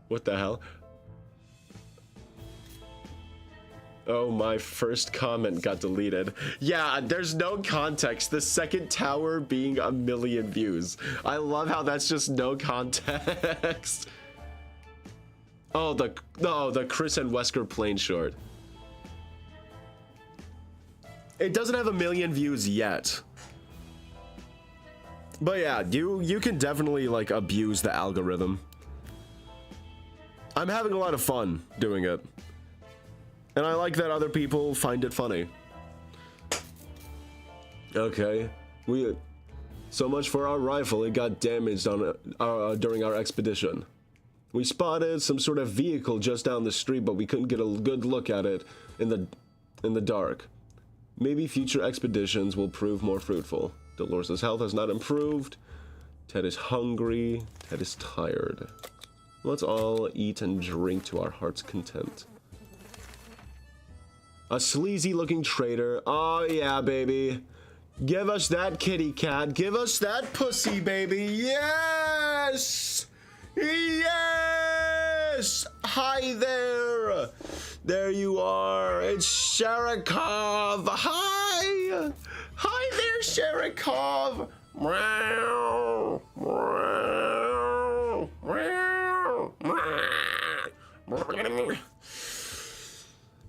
What the hell? Oh, my first comment got deleted. Yeah, there's no context. The second tower being a million views. I love how that's just no context. Oh, the Chris and Wesker plane short. It doesn't have a million views yet. But yeah, you can definitely like abuse the algorithm. I'm having a lot of fun doing it. And I like that other people find it funny. Okay, so much for our rifle. It got damaged during our expedition. We spotted some sort of vehicle just down the street, but we couldn't get a good look at it in the dark. Maybe future expeditions will prove more fruitful. Dolores' health has not improved. Ted is hungry. Ted is tired. Let's all eat and drink to our heart's content. A sleazy looking traitor. Oh yeah, baby. Give us that kitty cat. Give us that pussy, baby. Yes! Yes! Hi there. There you are. It's Sharikov. Hi! Hi there, Sharikov. Meow. Meow. Meow.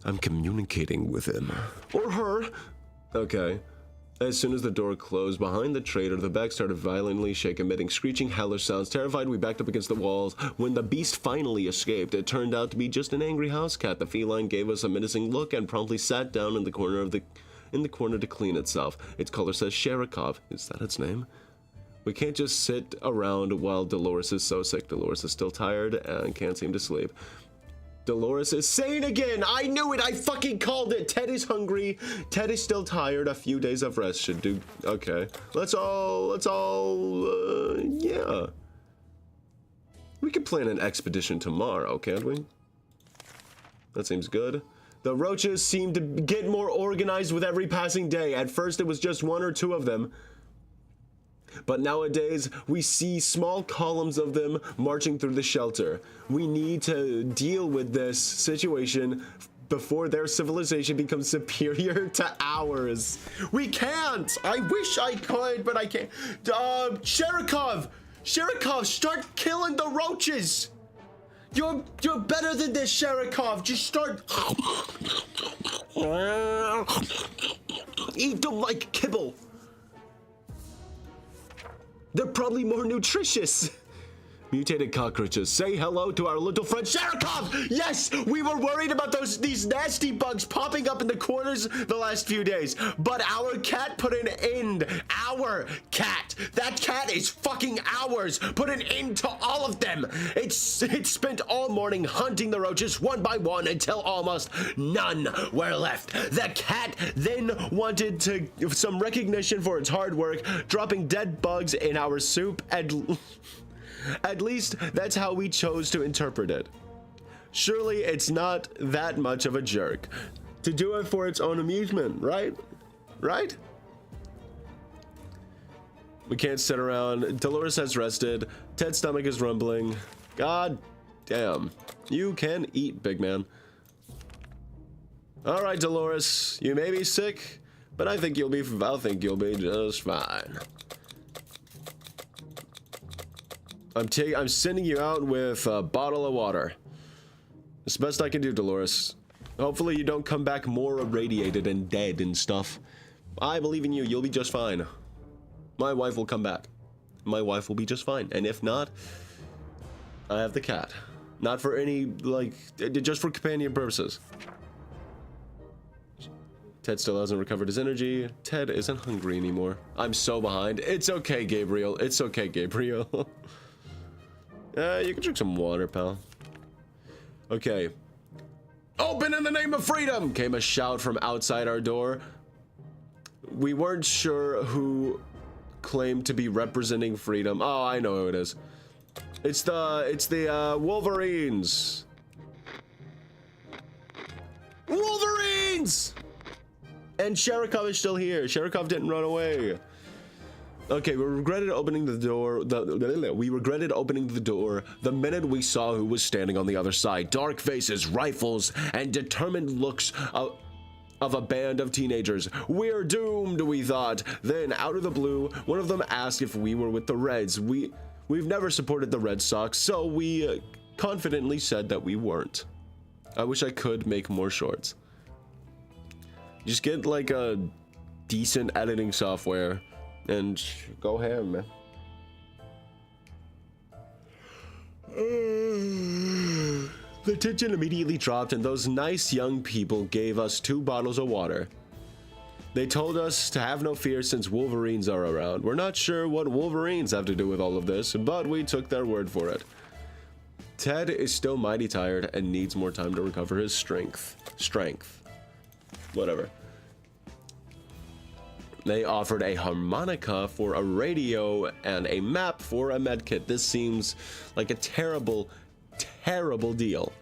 I'm communicating with him. Or her. Okay. As soon as the door closed behind the traitor, the bag started violently shake, emitting screeching, hellish sounds. Terrified, we backed up against the walls. When the beast finally escaped, it turned out to be just an angry house cat. The feline gave us a menacing look and promptly sat down in the corner to clean itself. Its color says Sharikov. Is that its name? We can't just sit around while Dolores is so sick. Dolores is still tired and can't seem to sleep. Dolores is sane again. I knew it. I fucking called it. Ted is hungry. Ted is still tired. A few days of rest should do. Okay. Let's all, yeah. We could plan an expedition tomorrow, can't we? That seems good. The roaches seem to get more organized with every passing day. At first, it was just one or two of them. But nowadays, we see small columns of them marching through the shelter. We need to deal with this situation before their civilization becomes superior to ours. We can't! I wish I could, but I can't. Sharikov! Sharikov, start killing the roaches! You're better than this, Sharikov. Just start... Eat them like kibble. They're probably more nutritious. Mutated cockroaches. Say hello to our little friend Sharikov! Yes! We were worried about these nasty bugs popping up in the corners the last few days. But our cat put an end. Our cat. That cat is fucking ours. Put an end to all of them. It spent all morning hunting the roaches one by one until almost none were left. The cat then wanted some recognition for its hard work, dropping dead bugs in our soup and... At least, that's how we chose to interpret it. Surely it's not that much of a jerk to do it for its own amusement, right? Right? We can't sit around. Dolores has rested. Ted's stomach is rumbling. God damn. You can eat, big man. All right, Dolores. You may be sick, but I think you'll be just fine. I'm sending you out with a bottle of water. It's the best I can do, Dolores. Hopefully you don't come back more irradiated and dead and stuff. I believe in you. You'll be just fine. My wife will come back. My wife will be just fine. And if not, I have the cat. Not for any, like, just for companion purposes. Ted still hasn't recovered his energy. Ted isn't hungry anymore. I'm so behind. It's okay, Gabriel. It's okay, Gabriel. You can drink some water, pal. Okay. Open in the name of freedom! Came a shout from outside our door. We weren't sure who claimed to be representing freedom. Oh, I know who it is. It's the Wolverines. Wolverines! And Sharikov is still here. Sharikov didn't run away. Okay, we regretted opening the door. The minute we saw who was standing on the other side. Dark faces, rifles, and determined looks of a band of teenagers. We're doomed, we thought. Then, out of the blue, one of them asked if we were with the Reds. We've never supported the Red Sox, so we confidently said that we weren't. I wish I could make more shorts. Just get like a decent editing software and go ham, man. The tension immediately dropped and those nice young people gave us 2 bottles of water. They told us to have no fear since Wolverines are around. We're not sure what Wolverines have to do with all of this, but we took their word for it. Ted is still mighty tired and needs more time to recover his strength. Whatever. They offered a harmonica for a radio and a map for a medkit. This seems like a terrible, terrible deal.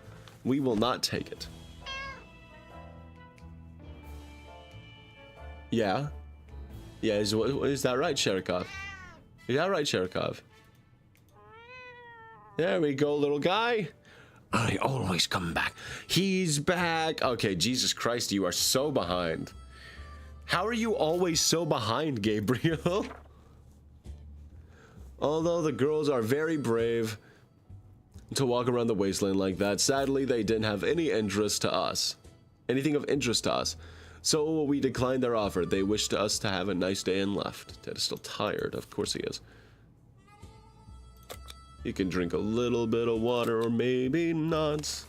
We will not take it. Yeah? Yeah, is that right, Sherikov? Is that right, Sherikov? There we go, little guy. I always come back. He's back. Okay, Jesus Christ, you are so behind. How are you always so behind, Gabriel? Although the girls are very brave to walk around the wasteland like that, sadly, they didn't have any interest to us. Anything of interest to us. So we declined their offer. They wished us to have a nice day and left. Ted is still tired. Of course he is. You can drink a little bit of water or maybe not.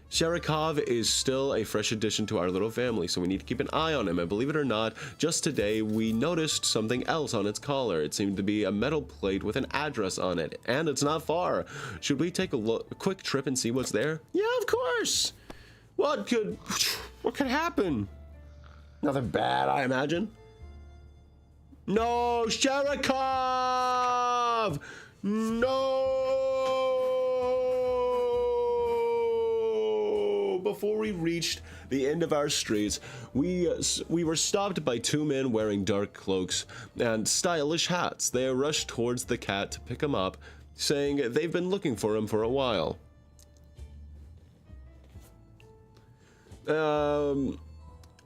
Sherikov is still a fresh addition to our little family, so we need to keep an eye on him. And believe it or not, just today we noticed something else on its collar. It seemed to be a metal plate with an address on it, and it's not far. Should we take a quick trip and see what's there? Yeah, of course. What could happen? Nothing bad, I imagine. No, Sherikov! No! Before we reached the end of our streets, we were stopped by two men wearing dark cloaks and stylish hats. They rushed towards the cat to pick him up, saying they've been looking for him for a while.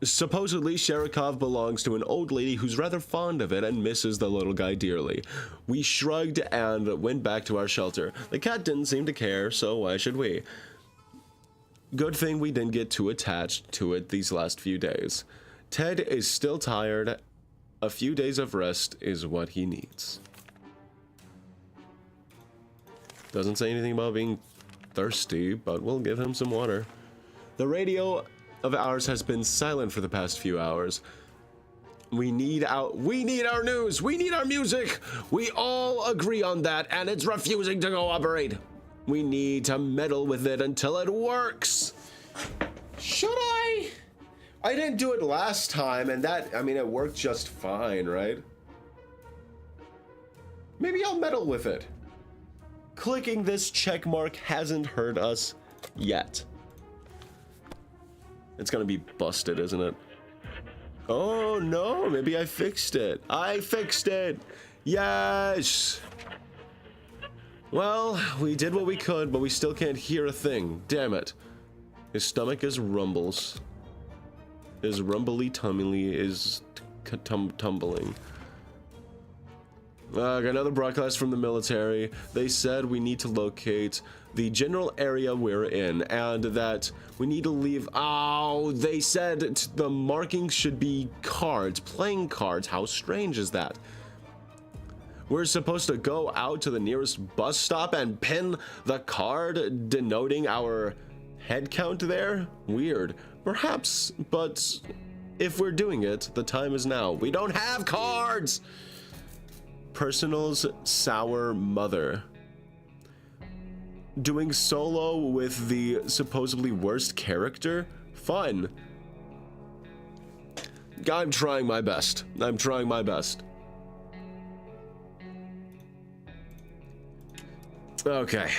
Supposedly, Sherikov belongs to an old lady who's rather fond of it and misses the little guy dearly. We shrugged and went back to our shelter. The cat didn't seem to care, so why should we? Good thing we didn't get too attached to it these last few days. Ted is still tired. A few days of rest is what he needs. Doesn't say anything about being thirsty, but we'll give him some water. The radio of ours has been silent for the past few hours. We need our news. We need our music. We all agree on that, and it's refusing to cooperate. We need to meddle with it until it works. Should I? I didn't do it last time, and it worked just fine, right? Maybe I'll meddle with it. Clicking this check mark hasn't hurt us yet. It's gonna be busted, isn't it? Oh no, maybe I fixed it. I fixed it! Yes! Well, we did what we could, but we still can't hear a thing. Damn it. His stomach is rumbles. His rumbly tummy is tumbling. Got another broadcast from the military. They said we need to locate the general area we're in, and that we need to leave. Oh, they said the markings should be cards, playing cards. How strange is that? We're supposed to go out to the nearest bus stop and pin the card denoting our head count there? Weird. Perhaps, but if we're doing it, the time is now. We don't have cards! Personal's sour mother. Doing solo with the supposedly worst character? Fun. I'm trying my best. I'm trying my best. Okay.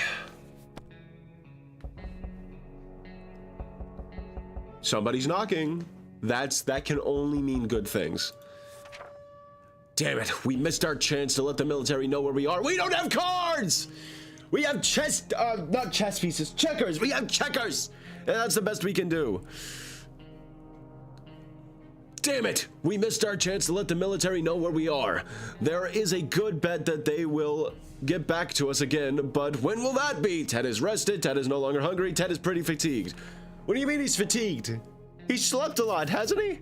Somebody's knocking. That can only mean good things. Damn it, we missed our chance to let the military know where we are. We don't have cards! We have not chess pieces, checkers. We have checkers! And that's the best we can do. Damn it, we missed our chance to let the military know where we are. There is a good bet that they will get back to us again, but when will that be? Ted is rested, Ted is no longer hungry, Ted is pretty fatigued. What do you mean he's fatigued? He slept a lot, hasn't he?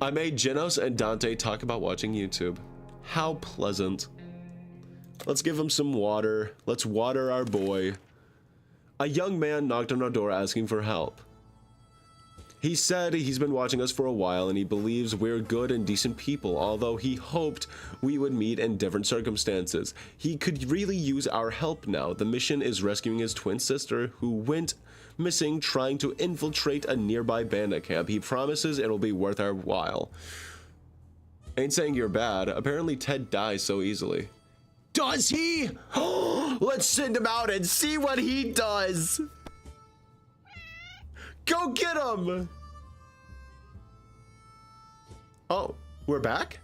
I made Genos and Dante talk about watching YouTube. How pleasant. Let's give him some water. Let's water our boy. A young man knocked on our door asking for help. He said he's been watching us for a while and he believes we're good and decent people, although he hoped we would meet in different circumstances. He could really use our help now. The mission is rescuing his twin sister who went missing trying to infiltrate a nearby bandit camp. He promises it'll be worth our while. Ain't saying you're bad. Apparently Ted dies so easily. Does he? Let's send him out and see what he does. Go get him! Oh, we're back?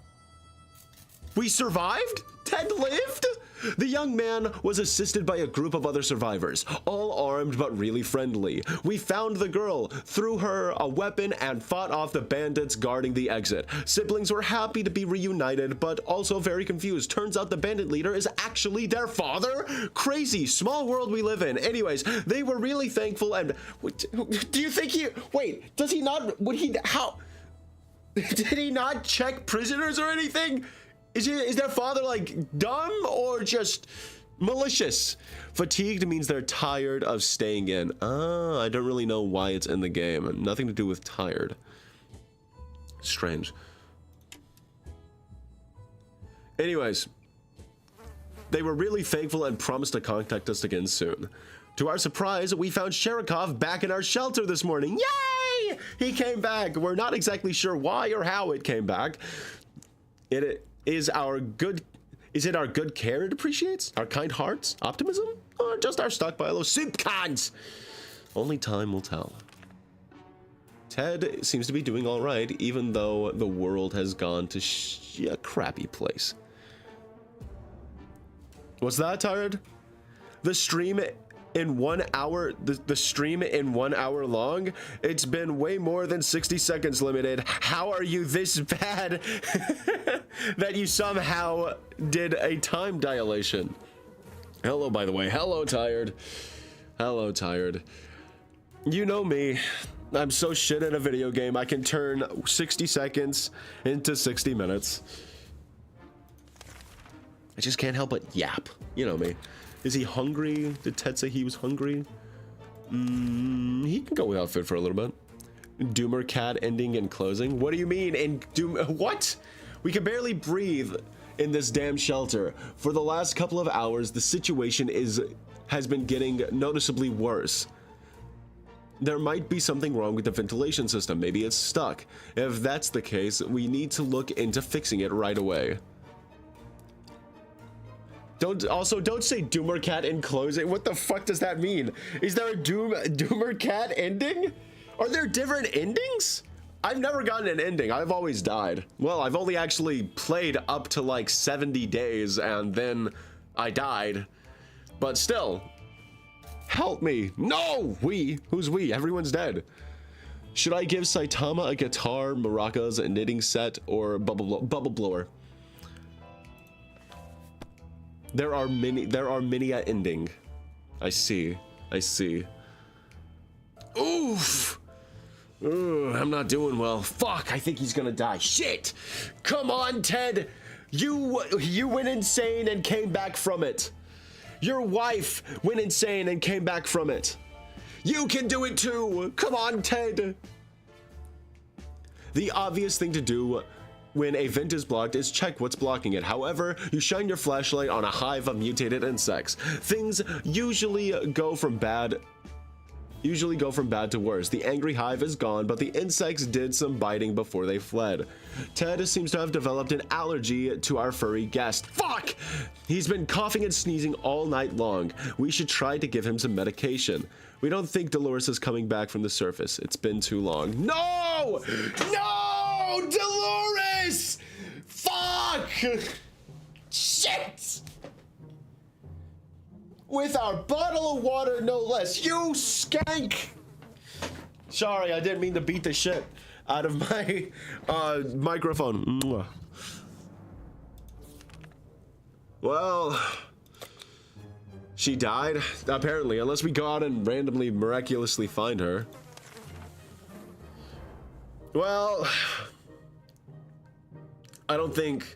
We survived? Ted lived? The young man was assisted by a group of other survivors, all armed but really friendly. We found the girl, threw her a weapon, and fought off the bandits guarding the exit. Siblings were happy to be reunited, but also very confused. Turns out the bandit leader is actually their father? Crazy, small world we live in. Anyways, they were really thankful and... Do you think he... Wait, does he not... Would he... How... Did he not check prisoners or anything? Is their father, like, dumb or just malicious? Fatigued means they're tired of staying in. Ah, I don't really know why it's in the game. Nothing to do with tired. Strange. Anyways, they were really thankful and promised to contact us again soon. To our surprise, we found Sherikov back in our shelter this morning. Yay! He came back. We're not exactly sure why or how it came back. Is it our good care it appreciates? Our kind hearts? Optimism? Or just our stockpile of soup cans? Only time will tell. Ted seems to be doing all right, even though the world has gone to a crappy place. What's that, Tired? The stream in 1 hour, the stream in 1 hour long? It's been way more than 60 seconds limited. How are you this bad that you somehow did a time dilation? Hello, by the way. Hello, Tired. Hello, Tired. You know me. I'm so shit at a video game, I can turn 60 seconds into 60 minutes. I just can't help but yap. You know me. Is he hungry? Did Ted say he was hungry? He can go without food for a little bit. Doomer cat ending and closing? What do you mean in Doom? What? We can barely breathe in this damn shelter. For the last couple of hours, the situation has been getting noticeably worse. There might be something wrong with the ventilation system. Maybe it's stuck. If that's the case, we need to look into fixing it right away. Don't say Doomer cat in closing. What the fuck does that mean? Is there a Doomer cat ending? Are there different endings? I've never gotten an ending. I've always died. Well, I've only actually played up to like 70 days and then I died. But still, help me. No, we. Who's we? Everyone's dead. Should I give Saitama a guitar, maracas, a knitting set, or bubble blower? There are many a ending. I see. Oof. Ooh, I'm not doing well. Fuck, I think he's gonna die. Shit! Come on, Ted! You went insane and came back from it. Your wife went insane and came back from it. You can do it too! Come on, Ted! The obvious thing to do when a vent is blocked is check what's blocking it. However, you shine your flashlight on a hive of mutated insects. Things usually go from bad to worse. The angry hive is gone, but the insects did some biting before they fled. Ted seems to have developed an allergy to our furry guest. Fuck! He's been coughing and sneezing all night long. We should try to give him some medication. We don't think Dolores is coming back from the surface. It's been too long. No! No! Dolores! Fuck! Shit! With our bottle of water, no less. You skank! Sorry, I didn't mean to beat the shit out of my microphone. Mwah. Well, she died, apparently, unless we go out and randomly, miraculously find her. Well, I don't think,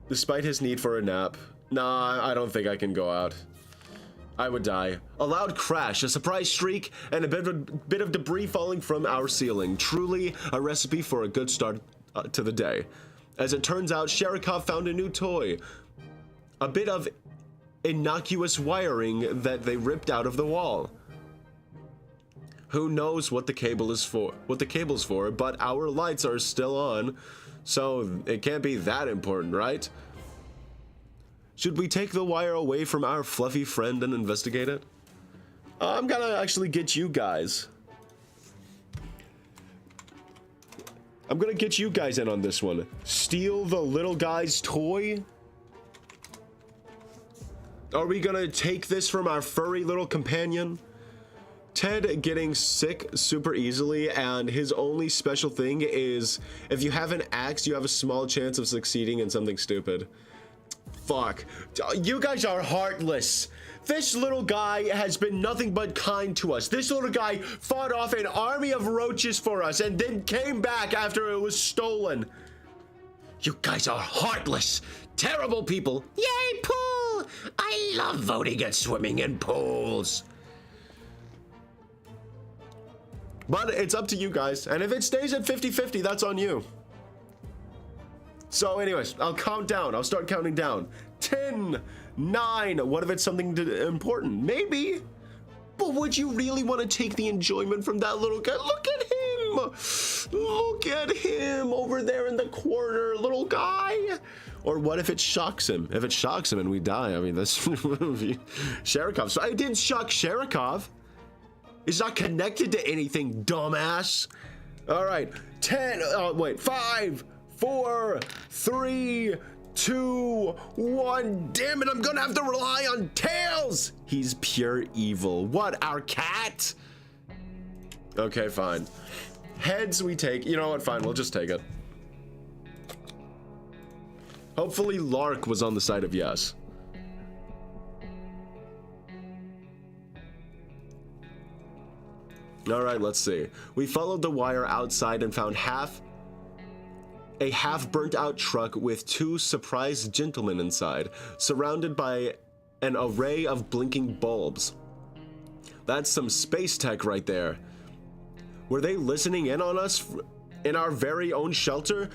despite his need for a nap, nah, I don't think I can go out. I would die. A loud crash, a surprise shriek, and a bit of debris falling from our ceiling. Truly a recipe for a good start to the day. As it turns out, Sherikov found a new toy. A bit of innocuous wiring that they ripped out of the wall. Who knows what the cable is for, but our lights are still on, so it can't be that important, right? Should we take the wire away from our fluffy friend and investigate it? I'm gonna actually get you guys. I'm gonna get you guys in on this one. Steal the little guy's toy? Are we gonna take this from our furry little companion? Ted getting sick super easily, and his only special thing is if you have an axe, you have a small chance of succeeding in something stupid. Fuck. You guys are heartless. This little guy has been nothing but kind to us. This little guy fought off an army of roaches for us and then came back after it was stolen. You guys are heartless, terrible people. Yay, pool! I love voting and swimming in pools. But it's up to you guys, and if it stays at 50-50, that's on you. So anyways, I'll count down. I'll start counting down. 10, 9. What if it's something important? Maybe. But would you really want to take the enjoyment from that little guy? Look at him. Look at him over there in the corner, little guy. Or what if it shocks him? If it shocks him and we die, I mean, that's Sharikov. So I didn't shock Sharikov. It's not connected to anything, dumbass. All right, 10, wait, 5, 4, 3, 2, 1. Damn it, I'm gonna have to rely on Tails. He's pure evil. What, our cat? Okay, fine. Heads we take. You know what, fine, we'll just take it. Hopefully Lark was on the side of yes. All right, let's see. We followed the wire outside and found a half burnt out truck with 2 surprised gentlemen inside, surrounded by an array of blinking bulbs. That's some space tech right there. Were they listening in on us in our very own shelter?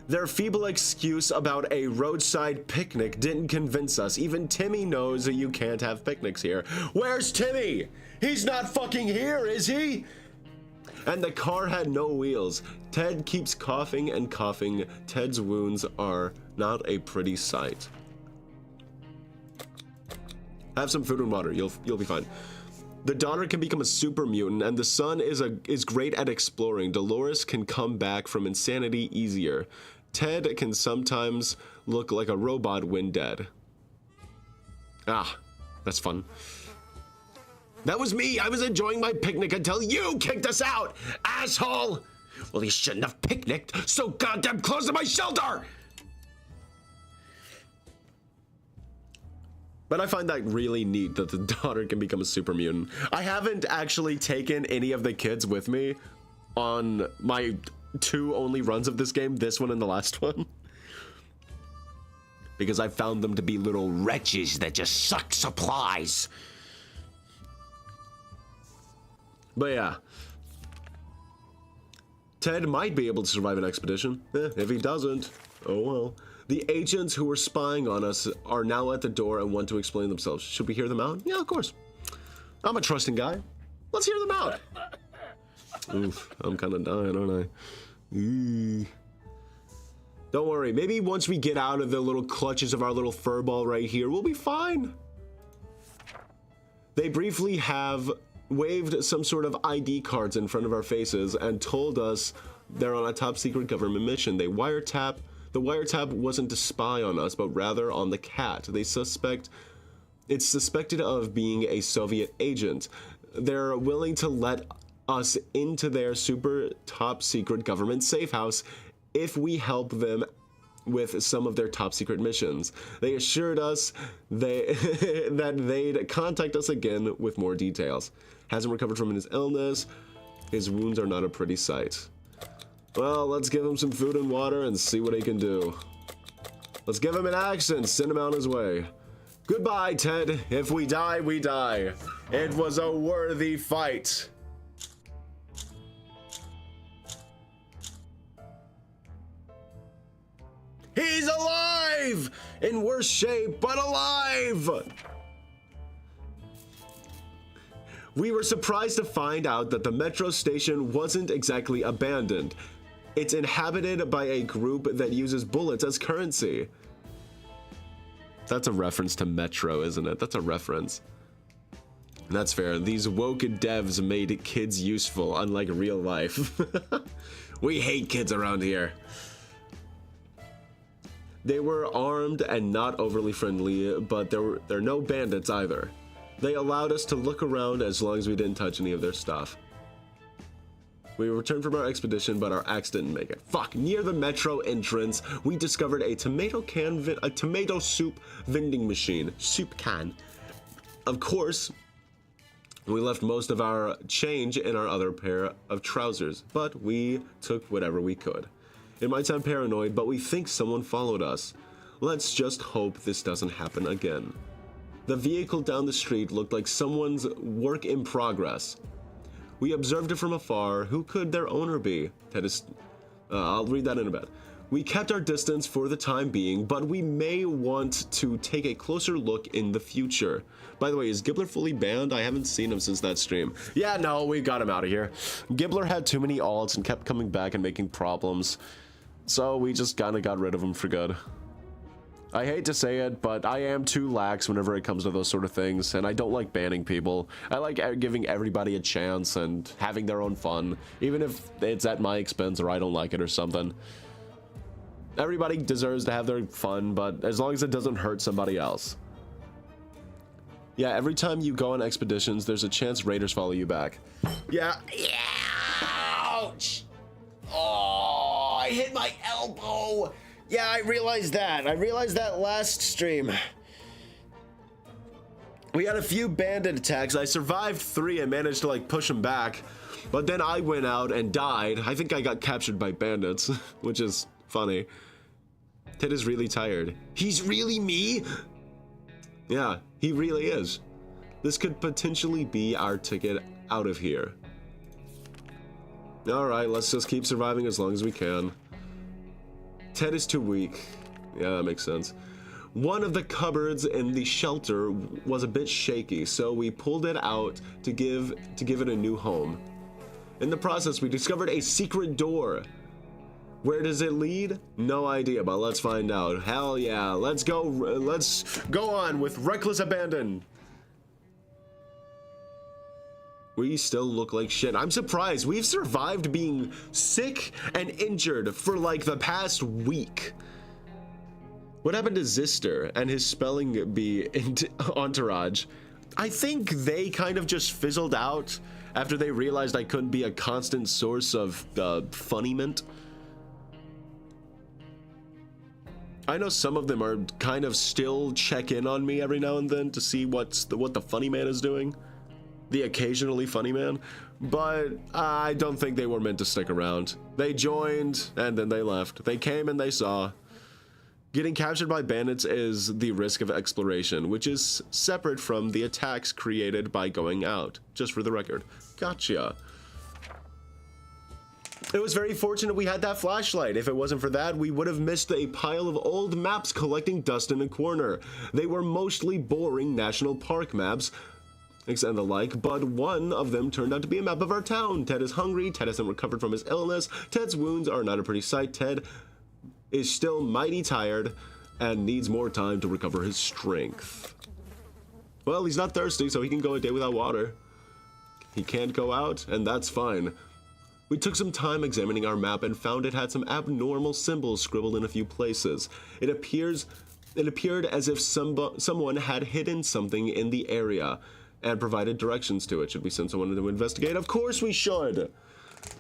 Their feeble excuse about a roadside picnic didn't convince us. Even Timmy knows that you can't have picnics here. Where's Timmy? He's not fucking here, is he? And the car had no wheels. Ted keeps coughing and coughing. Ted's wounds are not a pretty sight. Have some food and water. You'll be fine. The daughter can become a super mutant, and the son is great at exploring. Dolores can come back from insanity easier. Ted can sometimes look like a robot when dead. Ah, that's fun. That was me. I was enjoying my picnic until you kicked us out, asshole. Well, he shouldn't have picnicked so goddamn close to my shelter. But I find that really neat that the daughter can become a super mutant. I haven't actually taken any of the kids with me on my 2 only runs of this game, this one and the last one. Because I found them to be little wretches that just suck supplies. But yeah. Ted might be able to survive an expedition. If he doesn't, oh well. The agents who were spying on us are now at the door and want to explain themselves. Should we hear them out? Yeah, of course. I'm a trusting guy. Let's hear them out. Oof, I'm kind of dying, aren't I? Don't worry, maybe once we get out of the little clutches of our little furball right here, we'll be fine. They briefly have waved some sort of ID cards in front of our faces and told us they're on a top secret government mission. The wiretap wasn't to spy on us, but rather on the cat. It's suspected of being a Soviet agent. They're willing to let us into their super top secret government safe house if we help them with some of their top secret missions. They assured us that they'd contact us again with more details. Hasn't recovered from his illness. His wounds are not a pretty sight. Well, let's give him some food and water and see what he can do. Let's give him an axe and send him on his way. Goodbye, Ted. If we die, we die. It was a worthy fight. He's alive! In worse shape, but alive! We were surprised to find out that the metro station wasn't exactly abandoned. It's inhabited by a group that uses bullets as currency. That's a reference to Metro, isn't it? That's a reference. That's fair. These woke devs made kids useful, unlike real life. We hate kids around here. They were armed and not overly friendly, but they're no bandits either. They allowed us to look around as long as we didn't touch any of their stuff. We returned from our expedition, but our axe didn't make it. Fuck! Near the metro entrance, we discovered a tomato soup vending machine. Soup can. Of course, we left most of our change in our other pair of trousers, but we took whatever we could. It might sound paranoid, but we think someone followed us. Let's just hope this doesn't happen again. The vehicle down the street looked like someone's work in progress. We observed it from afar. Who could their owner be? I'll read that in a bit. We kept our distance for the time being, but we may want to take a closer look in the future. By the way, is Gibbler fully banned? I haven't seen him since that stream. Yeah, no, we got him out of here. Gibbler had too many alts and kept coming back and making problems. So we just kind of got rid of him for good. I hate to say it, but I am too lax whenever it comes to those sort of things, and I don't like banning people. I like giving everybody a chance and having their own fun, even if it's at my expense or I don't like it or something. Everybody deserves to have their fun, but as long as it doesn't hurt somebody else. Yeah, every time you go on expeditions, there's a chance raiders follow you back. Yeah. Ouch! Oh, I hit my elbow! Yeah, I realized that. I realized that last stream. We had a few bandit attacks. I survived 3 and managed to, like, push them back. But then I went out and died. I think I got captured by bandits, which is funny. Ted is really tired. He's really me? Yeah, he really is. This could potentially be our ticket out of here. Alright, let's just keep surviving as long as we can. Ted is too weak. Yeah, that makes sense. One of the cupboards in the shelter was a bit shaky, so we pulled it out to give it a new home. In the process, we discovered a secret door. Where does it lead? No idea, but let's find out. Hell yeah, let's go on with reckless abandon. We still look like shit. I'm surprised. We've survived being sick and injured for like the past week. What happened to Zister and his spelling bee entourage? I think they kind of just fizzled out after they realized I couldn't be a constant source of funniment. I know some of them are kind of still check in on me every now and then to see what the funny man is doing. The occasionally funny man, but I don't think they were meant to stick around. They joined and then they left. They came and they saw. Getting captured by bandits is the risk of exploration, which is separate from the attacks created by going out. Just for the record. Gotcha. It was very fortunate we had that flashlight. If it wasn't for that, we would have missed a pile of old maps collecting dust in a corner. They were mostly boring national park maps and the like, but one of them turned out to be a map of our town. Ted is hungry. Ted hasn't recovered from his illness. Ted's wounds are not a pretty sight. Ted is still mighty tired and needs more time to recover his strength. Well, he's not thirsty, so he can go a day without water. He can't go out, and that's fine. We took some time examining our map and found it had some abnormal symbols scribbled in a few places. It appeared as if someone had hidden something in the area and provided directions to it. Should we send someone to investigate? Of course we should.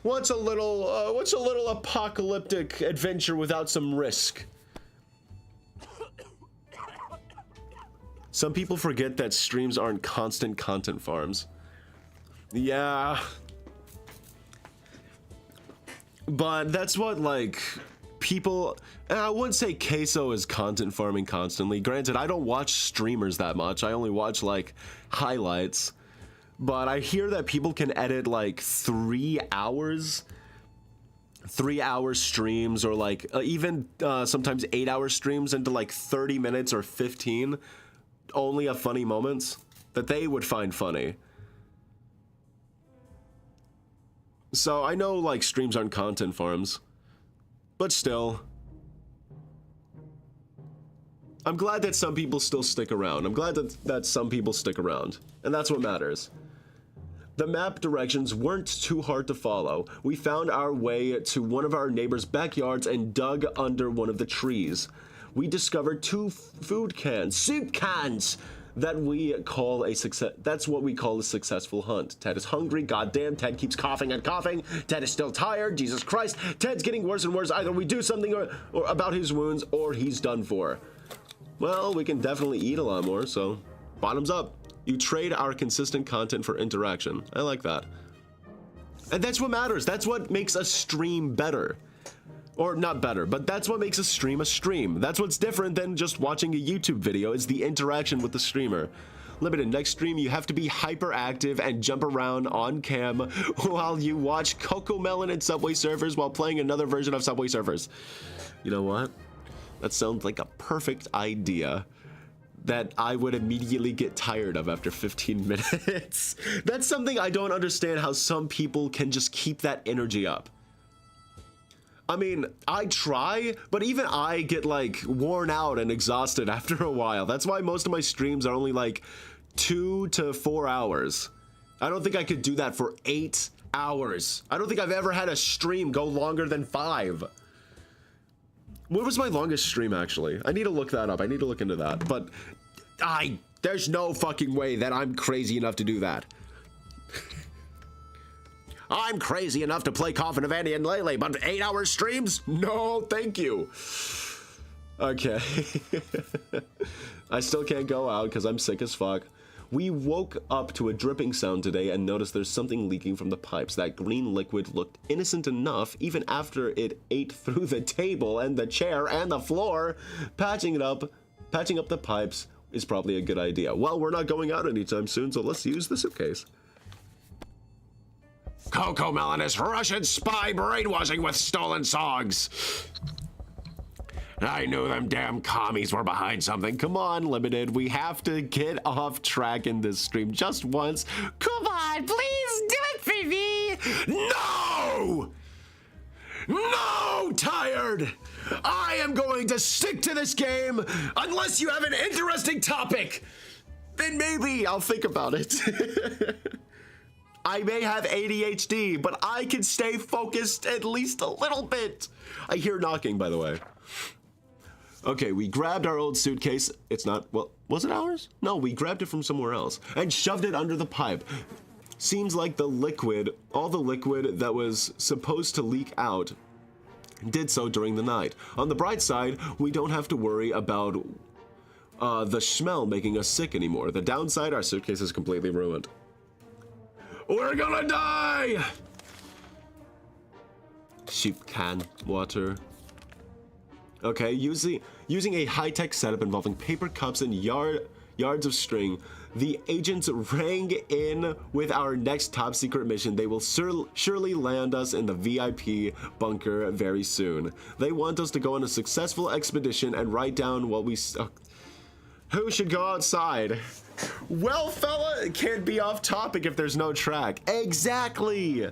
What's a little apocalyptic adventure without some risk? Some people forget that streams aren't constant content farms. Yeah. But that's what, like, people... I wouldn't say queso is content farming constantly. Granted, I don't watch streamers that much. I only watch, like, highlights. But I hear that people can edit, like, 3 hours... 3-hour streams, or, like, even sometimes 8-hour streams into, like, 30 minutes or 15. Only of funny moments that they would find funny. So I know, like, streams aren't content farms, but still, I'm glad that some people still stick around. I'm glad that some people stick around, and that's what matters. The map directions weren't too hard to follow. We found our way to one of our neighbors' backyards and dug under one of the trees. We discovered 2 food cans, soup cans, that we call a success. That's what we call a successful hunt. Ted is hungry. Goddamn, Ted keeps coughing and coughing. Ted is still tired. Jesus Christ. Ted's getting worse and worse. Either we do something or about his wounds, or he's done for. Well, we can definitely eat a lot more, so bottoms up. You trade our consistent content for interaction. I like that. And that's what matters. That's what makes a stream better. Or not better, but that's what makes a stream a stream. That's what's different than just watching a YouTube video, is the interaction with the streamer. Limited, next stream you have to be hyperactive and jump around on cam while you watch Cocomelon and Subway Surfers while playing another version of Subway Surfers. You know what? That sounds like a perfect idea that I would immediately get tired of after 15 minutes. That's something I don't understand, how some people can just keep that energy up. I mean, I try, but even I get like worn out and exhausted after a while. That's why most of my streams are only like 2 to 4 hours. I don't think I could do that for 8 hours. I don't think I've ever had a stream go longer than 5. What was my longest stream, actually? I need to look that up. I need to look into that. But there's no fucking way that I'm crazy enough to do that. I'm crazy enough to play Coffin of Annie and Lele, but 8-hour streams? No, thank you. Okay. I still can't go out because I'm sick as fuck. We woke up to a dripping sound today and noticed there's something leaking from the pipes. That green liquid looked innocent enough even after it ate through the table and the chair and the floor. Patching up the pipes is probably a good idea. Well, we're not going out anytime soon, so let's use the suitcase. Cocomelon is Russian spy brainwashing with stolen songs. I knew them damn commies were behind something. Come on, Limited. We have to get off track in this stream just once. Come on, please do it for me. No! No, Tired! I am going to stick to this game unless you have an interesting topic. Then maybe I'll think about it. I may have ADHD, but I can stay focused at least a little bit. I hear knocking, by the way. Okay, we grabbed our old suitcase. It's not, well, was it ours? No, we grabbed it from somewhere else and shoved it under the pipe. Seems like the liquid, all the liquid that was supposed to leak out, did so during the night. On the bright side, we don't have to worry about the smell making us sick anymore. The downside, our suitcase is completely ruined. We're gonna die! Sheep can water. Okay, using a high-tech setup involving paper cups and yards of string, the agents rang in with our next top-secret mission. They will surely land us in the VIP bunker very soon. They want us to go on a successful expedition and write down what we... Who should go outside? Well, fella, it can't be off topic if there's no track. Exactly!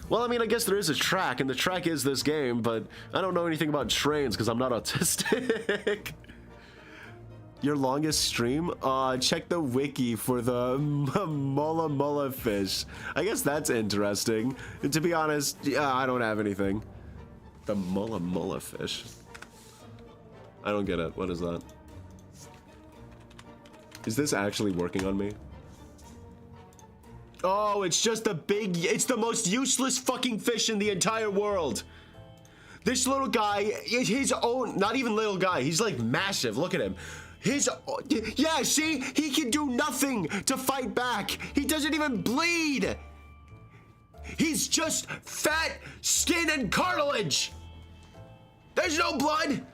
Well, I mean, I guess there is a track, and the track is this game, but I don't know anything about trains because I'm not autistic. Your longest stream? Check the wiki for the Mulla Mulla fish. I guess that's interesting. To be honest, yeah, I don't have anything. The Mulla Mulla fish. I don't get it. What is that? Is this actually working on me? Oh, it's just a big... It's the most useless fucking fish in the entire world. This little guy, his own... Not even little guy. He's like massive. Look at him. Yeah, see? He can do nothing to fight back. He doesn't even bleed. He's just fat skin and cartilage. There's no blood.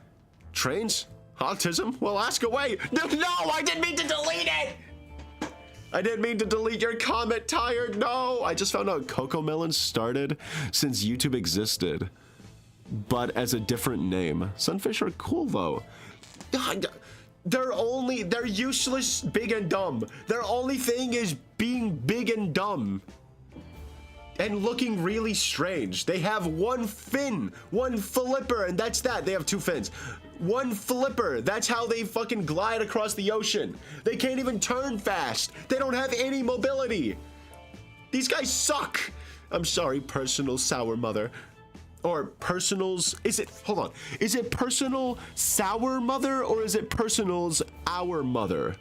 Trains? Autism? Well, ask away. No, I didn't mean to delete it. I didn't mean to delete your comment, Tired. No, I just found out Cocomelon started since YouTube existed, but as a different name. Sunfish are cool though. They're useless, big and dumb. Their only thing is being big and dumb. And looking really strange. They have one fin, one flipper, and that's that. They have 2 fins. One flipper. That's how they fucking glide across the ocean. They can't even turn fast. They don't have any mobility. These guys suck. I'm sorry, personal sour mother. Or personals, hold on. Is it personal sour mother or is it personals our mother?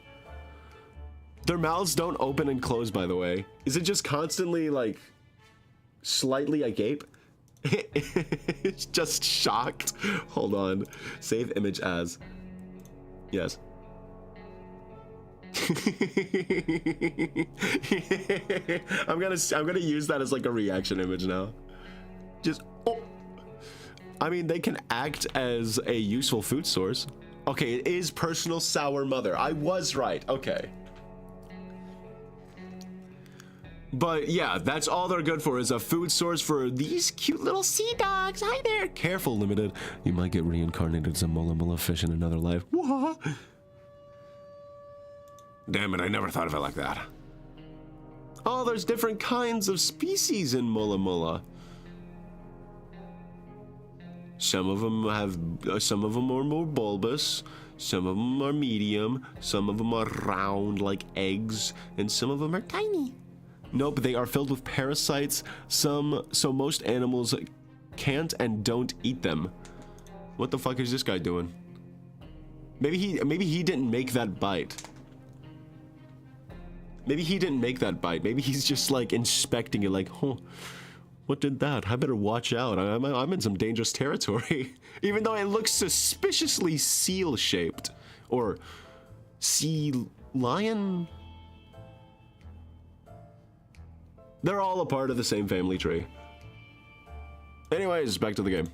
Their mouths don't open and close, by the way. Is it just constantly, like, slightly agape? It's just shocked. Hold on. Save image as. Yes. I'm gonna use that as like a reaction image now. Just oh. I mean, they can act as a useful food source. Okay, it is personal sour mother. I was right. Okay. But yeah, that's all they're good for, is a food source for these cute little sea dogs. Hi there. Careful, Limited. You might get reincarnated as a Mola Mola fish in another life. Wah. Damn it, I never thought of it like that. Oh, there's different kinds of species in Mola Mola. Some of them are more bulbous, some of them are medium, some of them are round like eggs, and some of them are tiny. Nope, they are filled with parasites, so most animals can't and don't eat them. What the fuck is this guy doing? Maybe he didn't make that bite. Maybe he didn't make that bite. Maybe he's just like inspecting it like, huh, what did that? I better watch out. I'm in some dangerous territory. Even though it looks suspiciously seal-shaped. Or sea lion? They're all a part of the same family tree. Anyways, back to the game.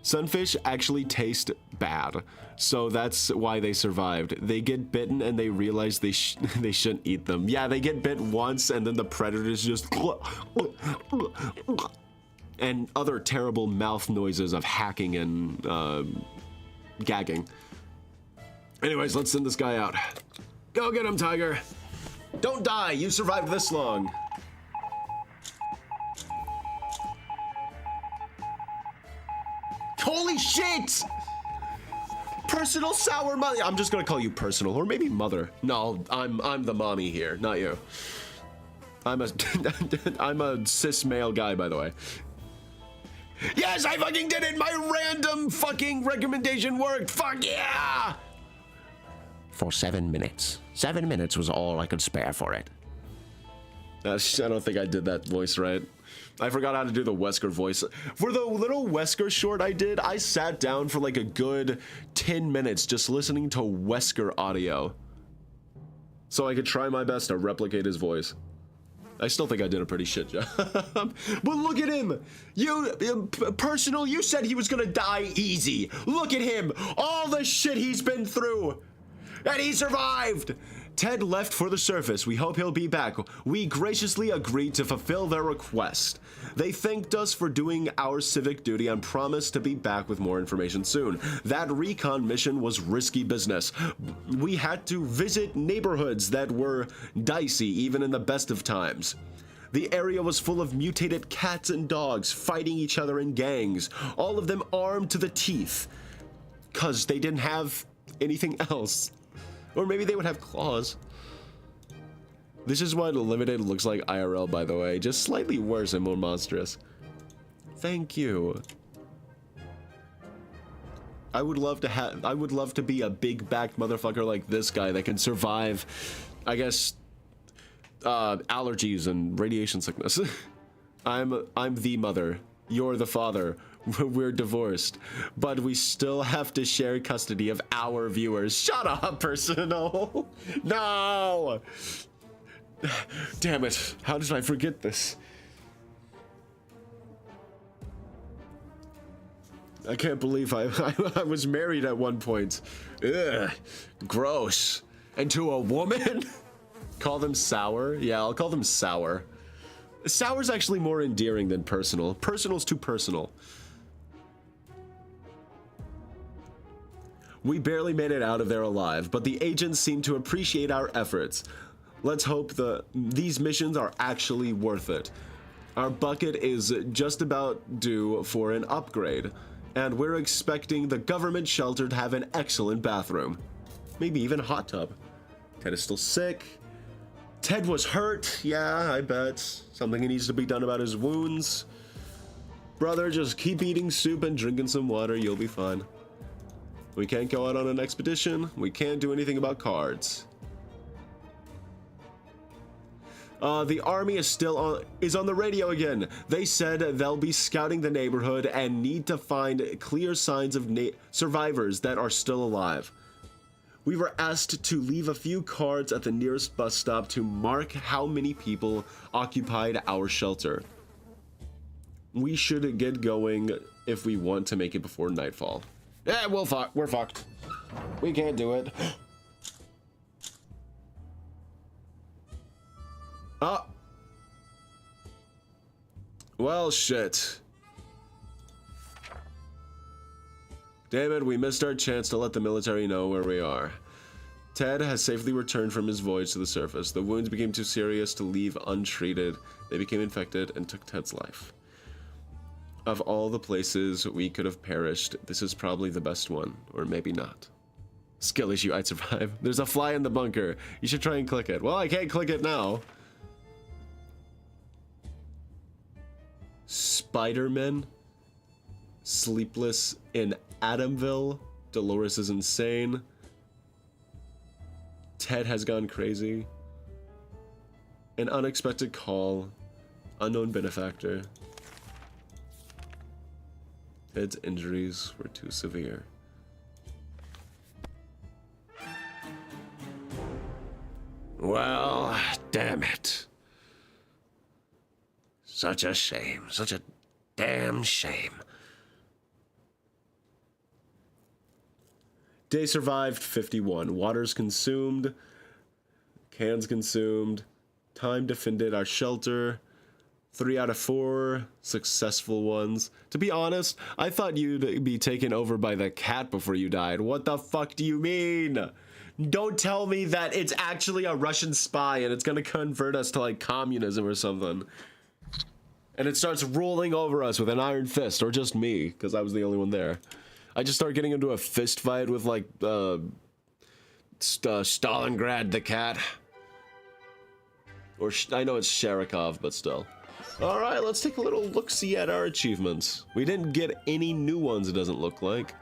Sunfish actually taste bad, so that's why they survived. They get bitten and they realize they shouldn't eat them. Yeah, they get bit once and then the predators just and other terrible mouth noises of hacking and gagging. Anyways, let's send this guy out. Go get him, Tiger. Don't die, you survived this long. Holy shit! Personal sour mother. I'm just gonna call you personal, or maybe mother. No, I'm the mommy here, not you. I'm a cis male guy, by the way. Yes, I fucking did it! My random fucking recommendation worked! Fuck yeah! For 7 minutes. 7 minutes was all I could spare for it. I don't think I did that voice right. I forgot how to do the Wesker voice. For the little Wesker short I did, I sat down for like a good 10 minutes just listening to Wesker audio. So I could try my best to replicate his voice. I still think I did a pretty shit job. But look at him! Personal, you said he was gonna die easy. Look at him! All the shit he's been through! And he survived! Ted left for the surface. We hope he'll be back. We graciously agreed to fulfill their request. They thanked us for doing our civic duty and promised to be back with more information soon. That recon mission was risky business. We had to visit neighborhoods that were dicey even in the best of times. The area was full of mutated cats and dogs fighting each other in gangs, all of them armed to the teeth. 'Cause they didn't have anything else. Or maybe they would have claws. This is what Limited looks like IRL, by the way. Just slightly worse and more monstrous. Thank you. I would love to be a big-backed motherfucker like this guy that can survive, I guess, allergies and radiation sickness. I'm the mother. You're the father. We're divorced, but we still have to share custody of our viewers. Shut up, personal. No. Damn it. How did I forget this? I can't believe I was married at one point. Ugh. Gross. And to a woman? Call them sour? Yeah, I'll call them sour. Sour's actually more endearing than personal. Personal's too personal. We barely made it out of there alive, but the agents seem to appreciate our efforts. Let's hope these missions are actually worth it. Our bucket is just about due for an upgrade, and we're expecting the government shelter to have an excellent bathroom. Maybe even a hot tub. Ted is still sick. Ted was hurt. Yeah, I bet. Something needs to be done about his wounds. Brother, just keep eating soup and drinking some water. You'll be fine. We can't go out on an expedition. We can't do anything about cards. The army is still on the radio again. They said they'll be scouting the neighborhood and need to find clear signs of survivors that are still alive. We were asked to leave a few cards at the nearest bus stop to mark how many people occupied our shelter. We should get going if we want to make it before nightfall. Yeah, we're fucked. We can't do it. Ah. Well, shit. Damn it, we missed our chance to let the military know where we are. Ted has safely returned from his voyage to the surface. The wounds became too serious to leave untreated. They became infected and took Ted's life. Of all the places we could have perished, this is probably the best one, or maybe not. Skill issue, I'd survive. There's a fly in the bunker. You should try and click it. Well, I can't click it now. Spider-Man. Sleepless in Adamville. Dolores is insane. Ted has gone crazy. An unexpected call. Unknown benefactor. Ted's injuries were too severe. Well, damn it. Such a shame. Such a damn shame. Day survived 51. Waters consumed. Cans consumed. Time defended our shelter. 3 out of 4 successful ones. To be honest, I thought you'd be taken over by the cat before you died. What the fuck do you mean? Don't tell me that it's actually a Russian spy and it's gonna convert us to like communism or something. And it starts ruling over us with an iron fist, or just me, because I was the only one there. I just start getting into a fist fight with like Stalingrad the cat. Or I know it's Sharikov, but still. Alright, let's take a little look-see at our achievements. We didn't get any new ones, it doesn't look like.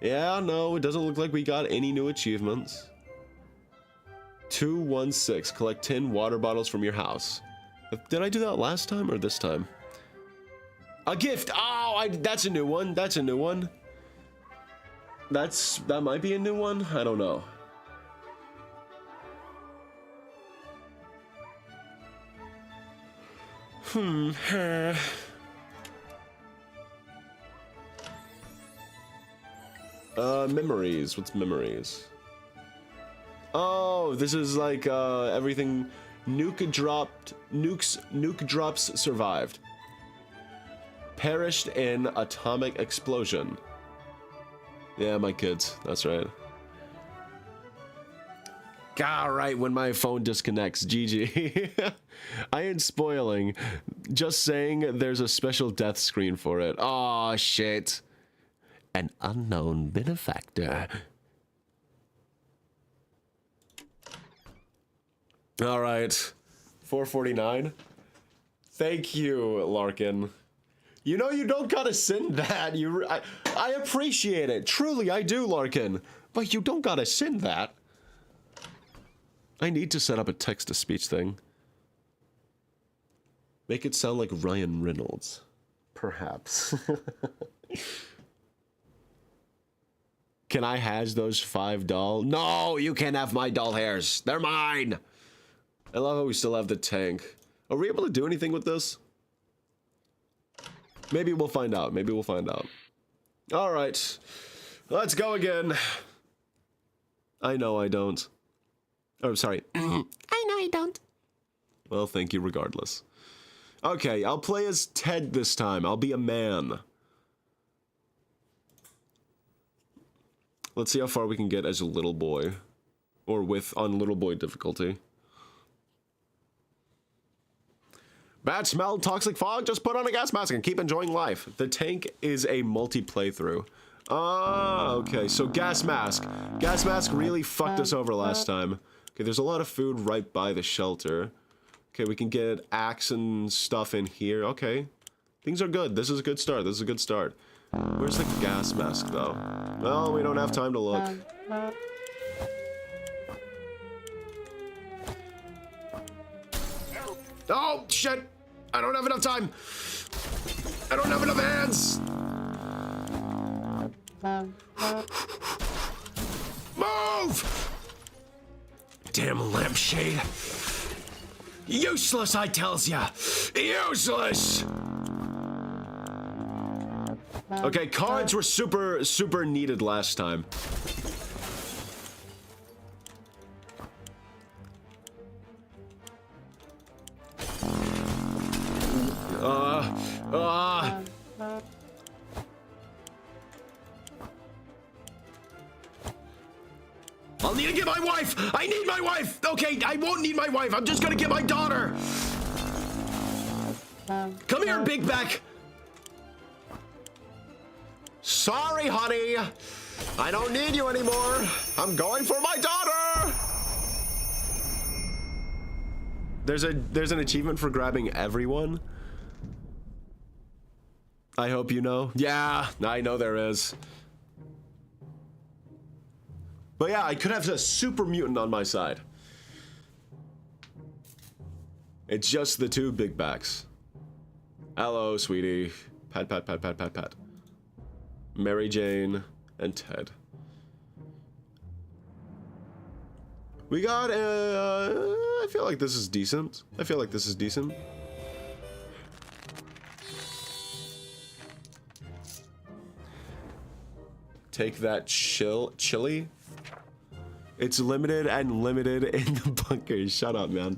Yeah, no, it doesn't look like we got any new achievements. 216, collect 10 water bottles from your house. Did I do that last time or this time? A gift! Oh, that's a new one. That's a new one. That might be a new one. I don't know. Memories. What's memories? Oh, this is like everything. Nuke drops survived. Perished in atomic explosion. Yeah, my kids. That's right. Alright, when my phone disconnects. GG. I ain't spoiling. Just saying there's a special death screen for it. Aw, shit. An unknown benefactor. Alright. 449. Thank you, Larkin. You know you don't gotta send that. I appreciate it. Truly, I do, Larkin. But you don't gotta send that. I need to set up a text-to-speech thing. Make it sound like Ryan Reynolds. Perhaps. Can I has those 5 doll? No, you can't have my doll hairs. They're mine. I love how we still have the tank. Are we able to do anything with this? Maybe we'll find out. Maybe we'll find out. All right. Let's go again. I know I don't. Oh, sorry. I know I don't. Well, thank you regardless. Okay, I'll play as Ted this time. I'll be a man. Let's see how far we can get as a little boy. Or on little boy difficulty. Bad smell, toxic fog, just put on a gas mask and keep enjoying life. The tank is a multi-playthrough. Ah, okay, so gas mask. Gas mask really fucked us over last time. Okay, there's a lot of food right by the shelter. Okay, we can get axe and stuff in here. Okay. Things are good. This is a good start. This is a good start. Where's the gas mask, though? Well, we don't have time to look. Oh, shit! I don't have enough time! I don't have enough hands! Move! Damn lampshade. Useless, I tells ya! Useless! Okay, cards were super needed last time. I'll need to get my wife! I need my wife! Okay, I won't need my wife. I'm just gonna get my daughter. Come here, Big Back. Sorry, honey. I don't need you anymore. I'm going for my daughter. There's an achievement for grabbing everyone. I hope you know. Yeah, I know there is. But yeah, I could have a super mutant on my side. It's just the two big backs. Hello, sweetie. Pat, pat, pat, pat, pat, pat. Mary Jane and Ted. We got I feel like this is decent. I feel like this is decent. Take that chili. It's limited and limited in the bunkers. Shut up, man.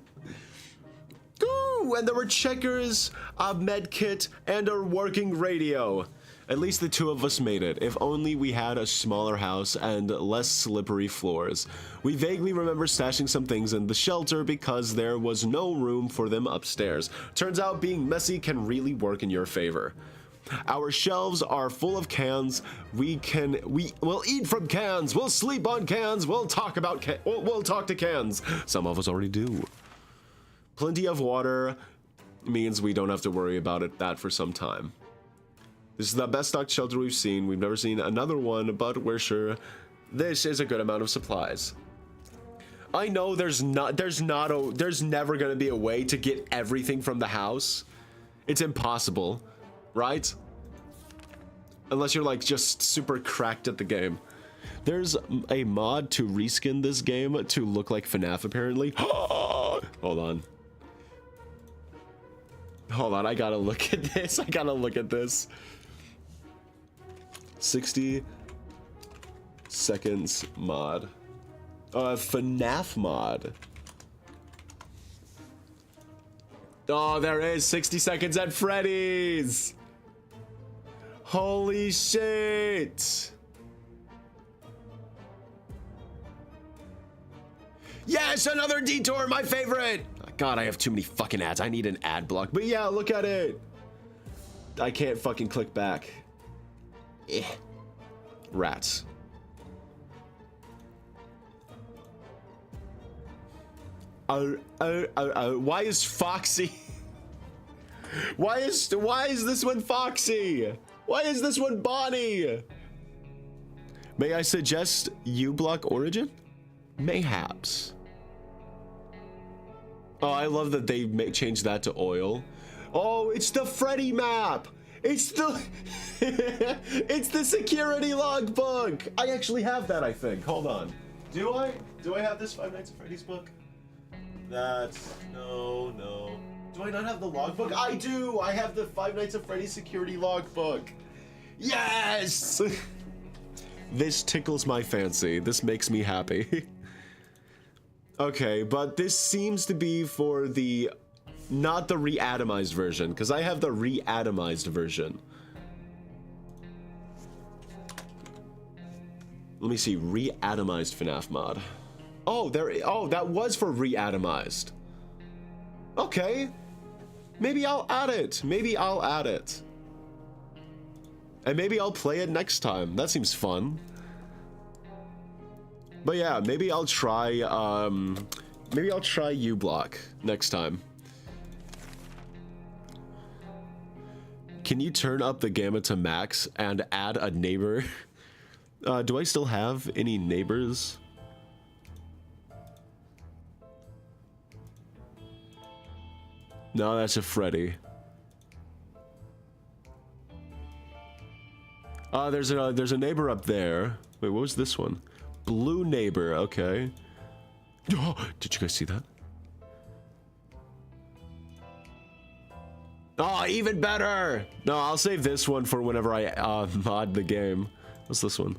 Ooh, and there were checkers, a med kit, and a working radio. At least the two of us made it. If only we had a smaller house and less slippery floors. We vaguely remember stashing some things in the shelter because there was no room for them upstairs. Turns out being messy can really work in your favor. Our shelves are full of cans. We'll eat from cans. We'll sleep on cans. We'll talk to cans. Some of us already do. Plenty of water means we don't have to worry about that for some time. This is the best stocked shelter we've seen. We've never seen another one, but we're sure this is a good amount of supplies. I know there's never gonna be a way to get everything from the house. It's impossible. Right? Unless you're like just super cracked at the game. There's a mod to reskin this game to look like FNAF apparently. Hold on. Hold on, I gotta look at this. I gotta look at this. 60 seconds mod. FNAF mod. Oh, there is 60 seconds at Freddy's. Holy shit! Yes, another detour, my favorite! God, I have too many fucking ads. I need an ad block. But yeah, look at it. I can't fucking click back. Rats. Why is Foxy? Why is this one Foxy? Why is this one Bonnie? May I suggest U-Block Origin? Mayhaps. Oh, I love that they changed that to oil. Oh, it's the Freddy map. It's the it's the security logbook. I actually have that, I think. Hold on. Do I? Do I have this Five Nights at Freddy's book? That's no. Do I not have the logbook? I do! I have the Five Nights at Freddy's security logbook. Yes! This tickles my fancy. This makes me happy. Okay, but this seems to be for the... not the Reatomized version, because I have the Reatomized version. Let me see, Reatomized FNAF mod. Oh, that was for Reatomized. Okay. Maybe I'll add it. And maybe I'll play it next time. That seems fun. But yeah, maybe I'll try U block next time. Can you turn up the gamma to max and add a neighbor? Do I still have any neighbors? No, that's a Freddy. There's a neighbor up there. Wait, what was this one? Blue neighbor, okay. Oh, did you guys see that? Oh, even better! No, I'll save this one for whenever I mod the game. What's this one?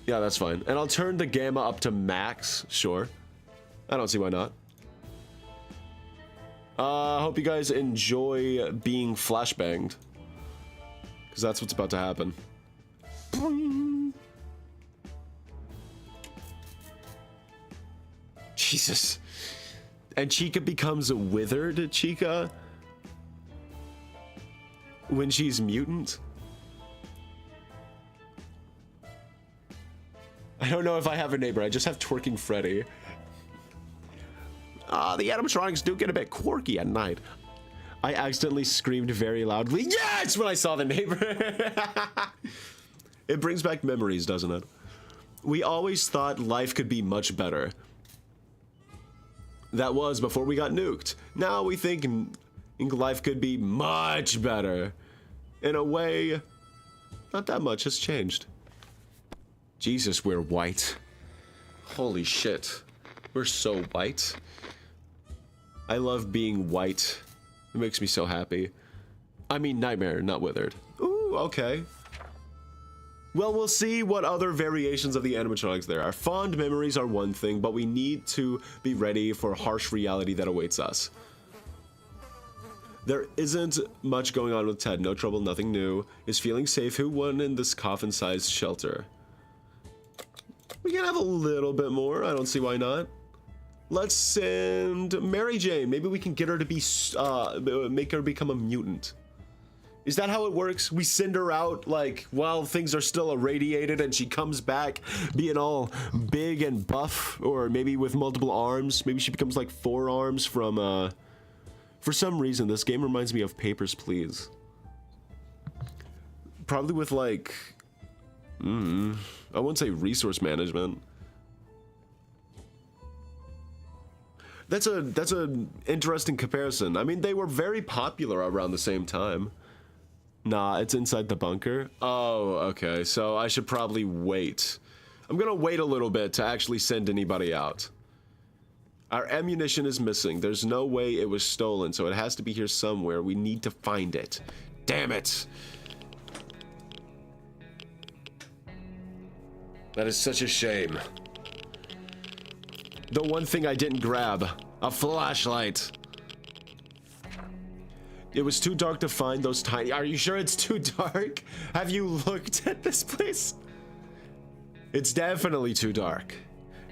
Yeah, that's fine. And I'll turn the gamma up to max, sure. I don't see why not. Hope you guys enjoy being flashbanged. Because that's what's about to happen. Jesus. And Chica becomes a withered Chica when she's mutant. I don't know if I have a neighbor. I just have twerking Freddy. The animatronics do get a bit quirky at night. I accidentally screamed very loudly, yes, when I saw the neighbor. It brings back memories, doesn't it? We always thought life could be much better. That was before we got nuked. Now we think life could be much better. In a way, not that much has changed. Jesus, we're white. Holy shit. We're so white. I love being white. It makes me so happy. I mean nightmare, not withered. Ooh, okay. Well, we'll see what other variations of the animatronics there are. Fond memories are one thing, but we need to be ready for harsh reality that awaits us. There isn't much going on with Ted. No trouble, nothing new. Is feeling safe. Who won in this coffin-sized shelter? We can have a little bit more. I don't see why not. Let's send Mary Jane. Maybe we can get her to be, make her become a mutant. Is that how it works? We send her out, like, while things are still irradiated and she comes back being all big and buff, or maybe with multiple arms. Maybe she becomes, like, 4 arms from, for some reason, this game reminds me of Papers, Please. Probably with, like, I wouldn't say resource management. That's a interesting comparison. I mean, they were very popular around the same time. Nah, it's inside the bunker. Oh, okay. So I should probably wait. I'm gonna wait a little bit to actually send anybody out. Our ammunition is missing. There's no way it was stolen, so it has to be here somewhere. We need to find it. Damn it. That is such a shame. The one thing I didn't grab, a flashlight. It was too dark to find those tiny... Are you sure it's too dark? Have you looked at this place? It's definitely too dark.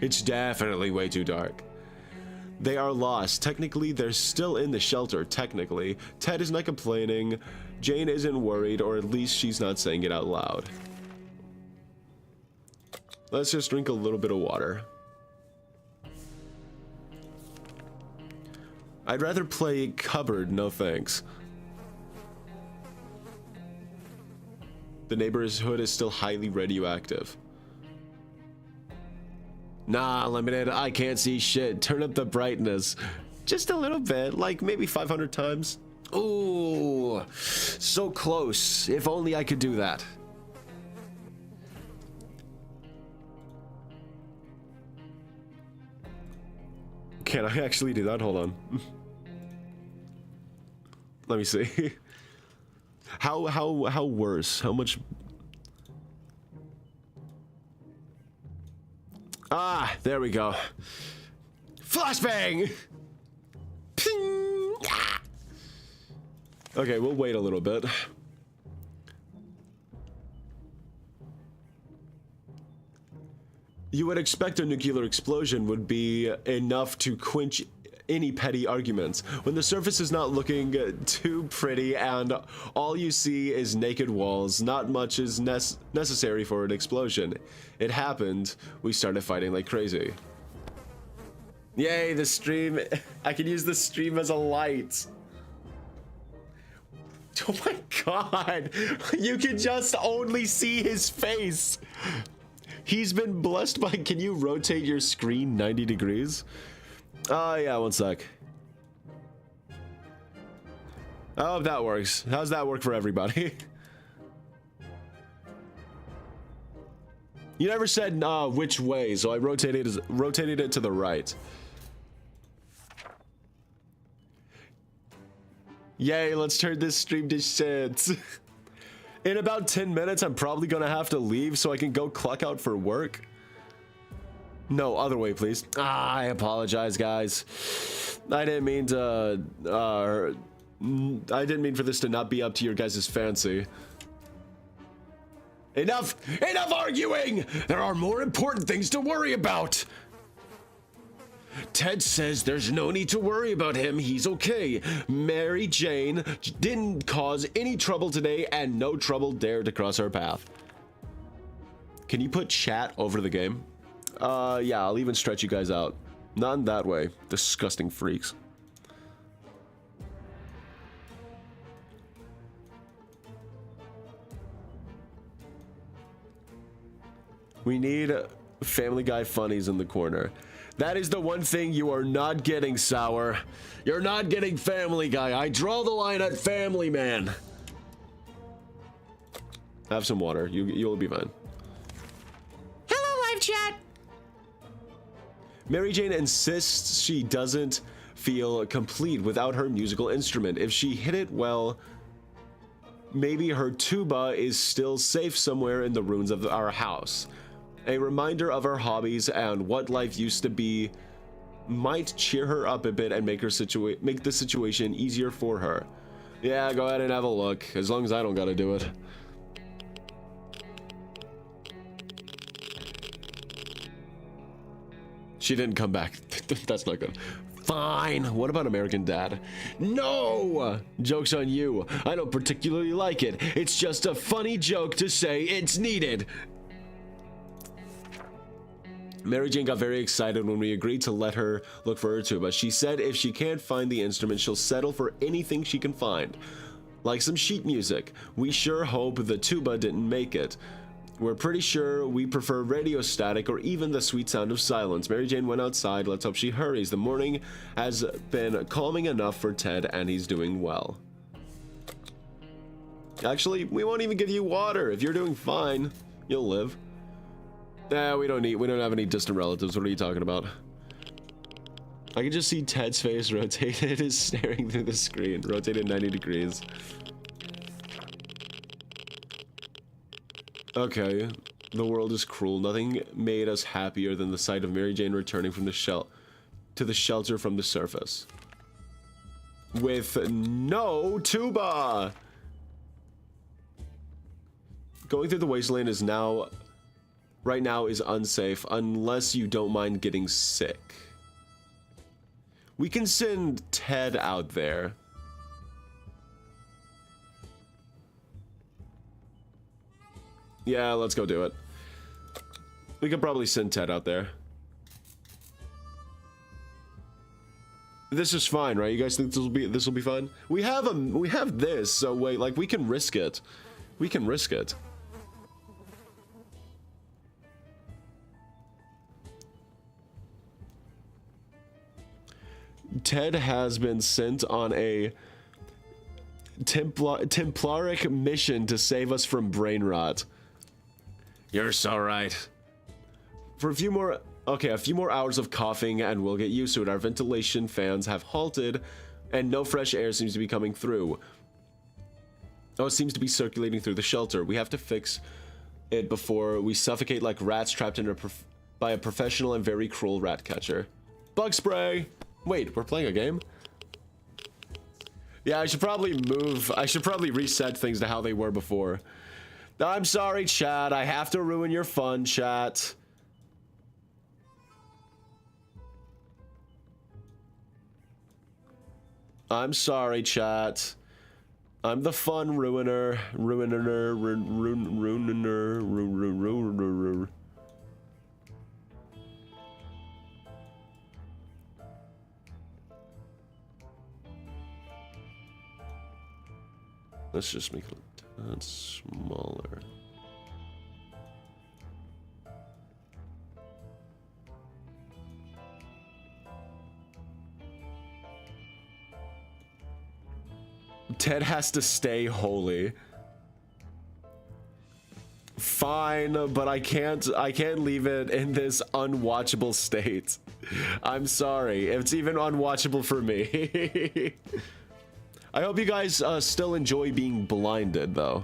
It's definitely way too dark. They are lost. Technically, they're still in the shelter, technically. Ted is not complaining. Jane isn't worried, or at least she's not saying it out loud. Let's just drink a little bit of water. I'd rather play cupboard, no thanks. The neighbor's hood is still highly radioactive. Nah, limited, I can't see shit. Turn up the brightness. Just a little bit, like maybe 500 times. Ooh, so close. If only I could do that. Can I actually do that? Hold on. Let me see. How worse? How much? Ah, there we go. Flashbang! Ping! Ah. Okay, we'll wait a little bit. You would expect a nuclear explosion would be enough to quench any petty arguments. When the surface is not looking too pretty and all you see is naked walls, not much is necessary for an explosion. It happened. We started fighting like crazy. Yay, the stream. I can use the stream as a light. Oh my god. You can just only see his face. He's been blessed by... Can you rotate your screen 90 degrees? Yeah, one sec. Oh, that works. How's that work for everybody? You never said which way, so I rotated it to the right. Yay, let's turn this stream to shit. In about 10 minutes, I'm probably gonna have to leave so I can go clock out for work. No, other way, please. I apologize, guys. I didn't mean for this to not be up to your guys' fancy. Enough arguing! There are more important things to worry about. Ted says there's no need to worry about him. He's okay. Mary Jane didn't cause any trouble today, and no trouble dared to cross our path. Can you put chat over the game? Yeah, I'll even stretch you guys out. Not in that way. Disgusting freaks. We need Family Guy funnies in the corner. That is the one thing you are not getting, Sour. You're not getting Family Guy. I draw the line at Family Man. Have some water. You'll be fine. Hello, live chat. Mary Jane insists she doesn't feel complete without her musical instrument. If she hit it well, maybe her tuba is still safe somewhere in the ruins of our house. A reminder of her hobbies and what life used to be might cheer her up a bit and make the situation easier for her. Yeah, go ahead and have a look, as long as I don't gotta do it. She didn't come back. That's not good. Fine. What about American Dad? No! Joke's on you. I don't particularly like it. It's just a funny joke to say it's needed. Mary Jane got very excited when we agreed to let her look for her tuba. She said if she can't find the instrument, she'll settle for anything she can find. Like some sheet music. We sure hope the tuba didn't make it. We're pretty sure we prefer radio static or even the sweet sound of silence. Mary Jane went outside. Let's hope she hurries. The morning has been calming enough for Ted, and he's doing well. Actually, we won't even give you water. If you're doing fine, you'll live. Nah, we don't have any distant relatives. What are you talking about? I can just see Ted's face rotated, is staring through the screen, rotated 90 degrees. Okay, the world is cruel. Nothing made us happier than the sight of Mary Jane returning from the shelter from the surface. With no tuba! Going through the wasteland is right now is unsafe unless you don't mind getting sick. We can send Ted out there. Yeah, let's go do it. We could probably send Ted out there. This is fine, right? You guys think this will be fun? We have this, so wait, like we can risk it. We can risk it. Ted has been sent on a Templaric mission to save us from brain rot. You're so right. For a few more hours of coughing and we'll get used to it. Our ventilation fans have halted and no fresh air seems to be coming through. Oh, it seems to be circulating through the shelter. We have to fix it before we suffocate like rats trapped in by a professional and very cruel rat catcher. Bug spray! Wait, we're playing a game? Yeah, I should probably reset things to how they were before. I'm sorry, chat. I have to ruin your fun, chat. I'm sorry, chat. I'm the fun ruiner. Ruiner. Let's just make it a tad smaller. Ted has to stay holy. Fine, but I can't leave it in this unwatchable state. I'm sorry. It's even unwatchable for me. I hope you guys still enjoy being blinded, though.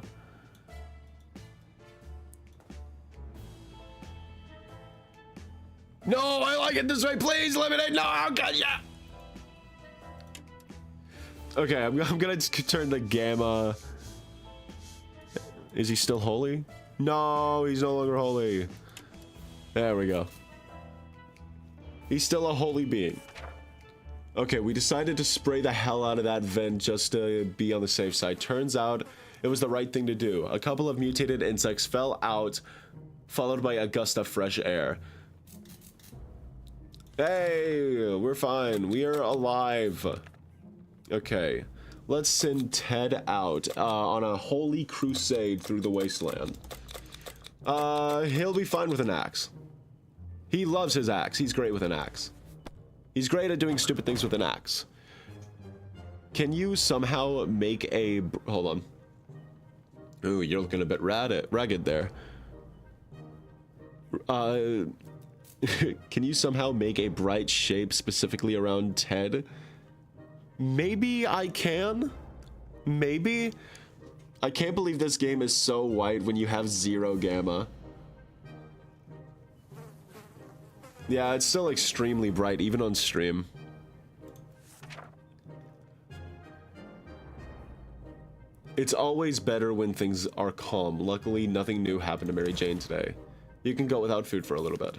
No, I like it this way. Please limit it. No, oh God, yeah. Okay, I'm gonna turn the gamma. Is he still holy? No, he's no longer holy. There we go. He's still a holy being. Okay, we decided to spray the hell out of that vent just to be on the safe side. Turns out it was the right thing to do. A couple of mutated insects fell out, followed by a gust of fresh air. Hey, we're fine. We are alive. Okay, let's send Ted out on a holy crusade through the wasteland. He'll be fine with an axe. He loves his axe. He's great with an axe. He's great at doing stupid things with an axe. Can you somehow make a... Hold on. Ooh, you're looking a bit ragged there. Can you somehow make a bright shape specifically around Ted? Maybe I can. Maybe. I can't believe this game is so white when you have 0 gamma. Yeah, it's still extremely bright, even on stream. It's always better when things are calm. Luckily, nothing new happened to Mary Jane today. You can go without food for a little bit.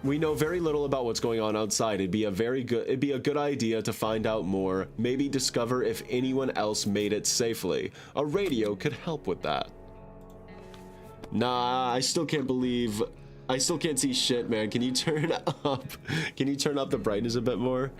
We know very little about what's going on outside. It'd be a good idea to find out more, maybe discover if anyone else made it safely. A radio could help with that. Nah, I still can't see shit, man. Can you turn up the brightness a bit more?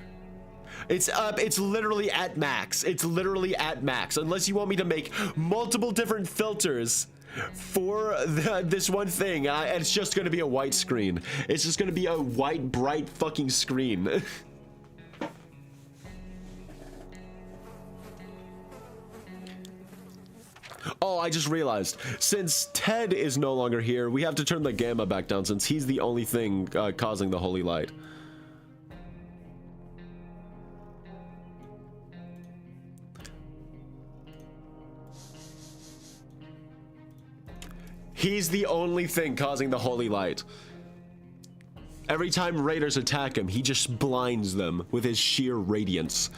It's literally at max. It's literally at max. Unless you want me to make multiple different filters for this one thing, it's just gonna be a white screen. It's just gonna be a white, bright fucking screen. Oh, I just realized, since Ted is no longer here, we have to turn the gamma back down since he's the only thing causing the holy light. He's the only thing causing the holy light. Every time raiders attack him, he just blinds them with his sheer radiance.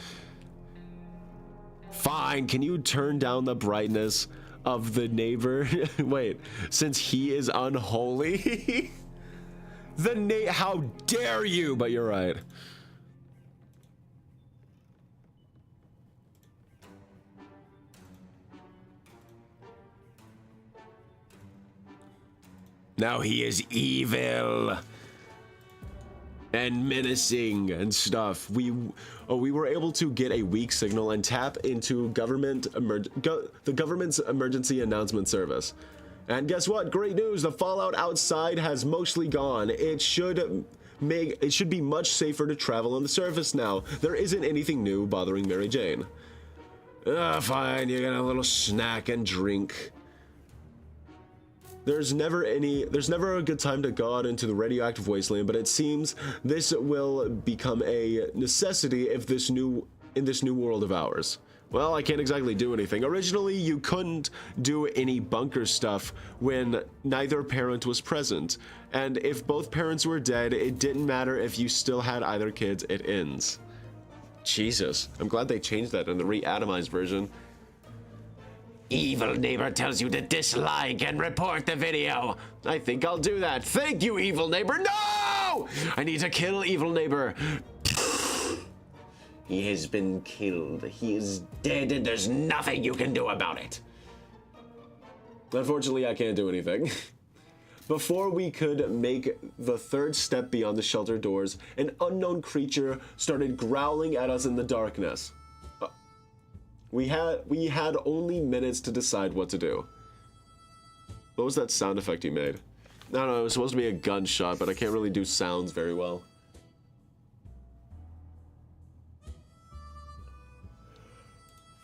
Fine, can you turn down the brightness of the neighbor? Wait, since he is unholy? How dare you? But you're right. Now he is evil and menacing and stuff. We were able to get a weak signal and tap into the government's emergency announcement service. And guess what? Great news! The fallout outside has mostly gone. It should be much safer to travel on the surface now. There isn't anything new bothering Mary Jane. Fine, you get a little snack and drink. There's never a good time to go out into the radioactive wasteland, but it seems this will become a necessity in this new world of ours. Well, I can't exactly do anything. Originally, you couldn't do any bunker stuff when neither parent was present. And if both parents were dead, it didn't matter if you still had either kids, it ends. Jesus, I'm glad they changed that in the Reatomized version. Evil neighbor tells you to dislike and report the video. I think I'll do that. Thank you, evil neighbor. No! I need to kill evil neighbor. He has been killed. He is dead, and there's nothing you can do about it. Unfortunately, I can't do anything. Before we could make the third step beyond the shelter doors, an unknown creature started growling at us in the darkness. We had only minutes to decide what to do. What was that sound effect you made? I don't know, it was supposed to be a gunshot, but I can't really do sounds very well.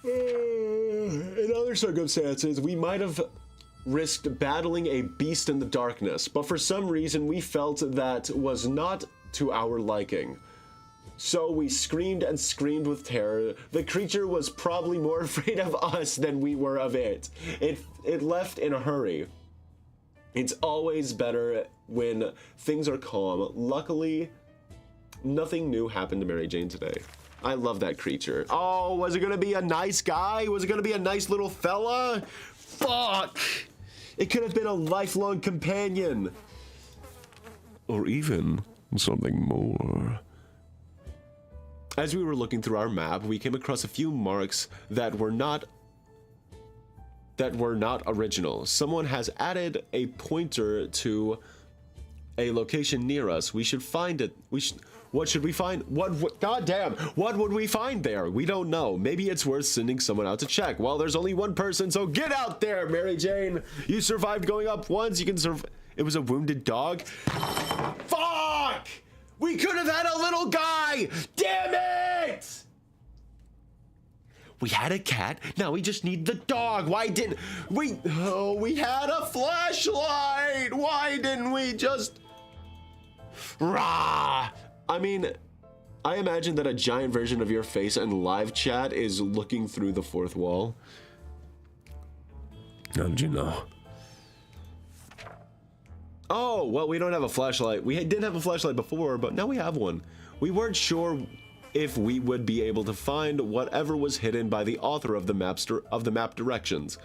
In other circumstances, we might have risked battling a beast in the darkness, but for some reason we felt that was not to our liking. So we screamed and screamed with terror. The creature was probably more afraid of us than we were of it. It left in a hurry. It's always better when things are calm. Luckily, nothing new happened to Mary Jane today. I love that creature. Oh, was it gonna be a nice guy? Was it gonna be a nice little fella? Fuck! It could have been a lifelong companion. Or even something more. As we were looking through our map, we came across a few marks that were not original. Someone has added a pointer to a location near us. We should find it. What should we find? Goddamn! What would we find there? We don't know. Maybe it's worth sending someone out to check. Well, there's only one person, so get out there, Mary Jane. You survived going up once. You can survive. It was a wounded dog. Fuck! We could have had a little guy. Damn it! We had a cat. Now we just need the dog. Why didn't we? Oh, we had a flashlight. Why didn't we just? Rah! I mean, I imagine that a giant version of your face in live chat is looking through the fourth wall. How did you know? Oh, well, we don't have a flashlight. We did have a flashlight before, but now we have one. We weren't sure if we would be able to find whatever was hidden by the author of the map directions.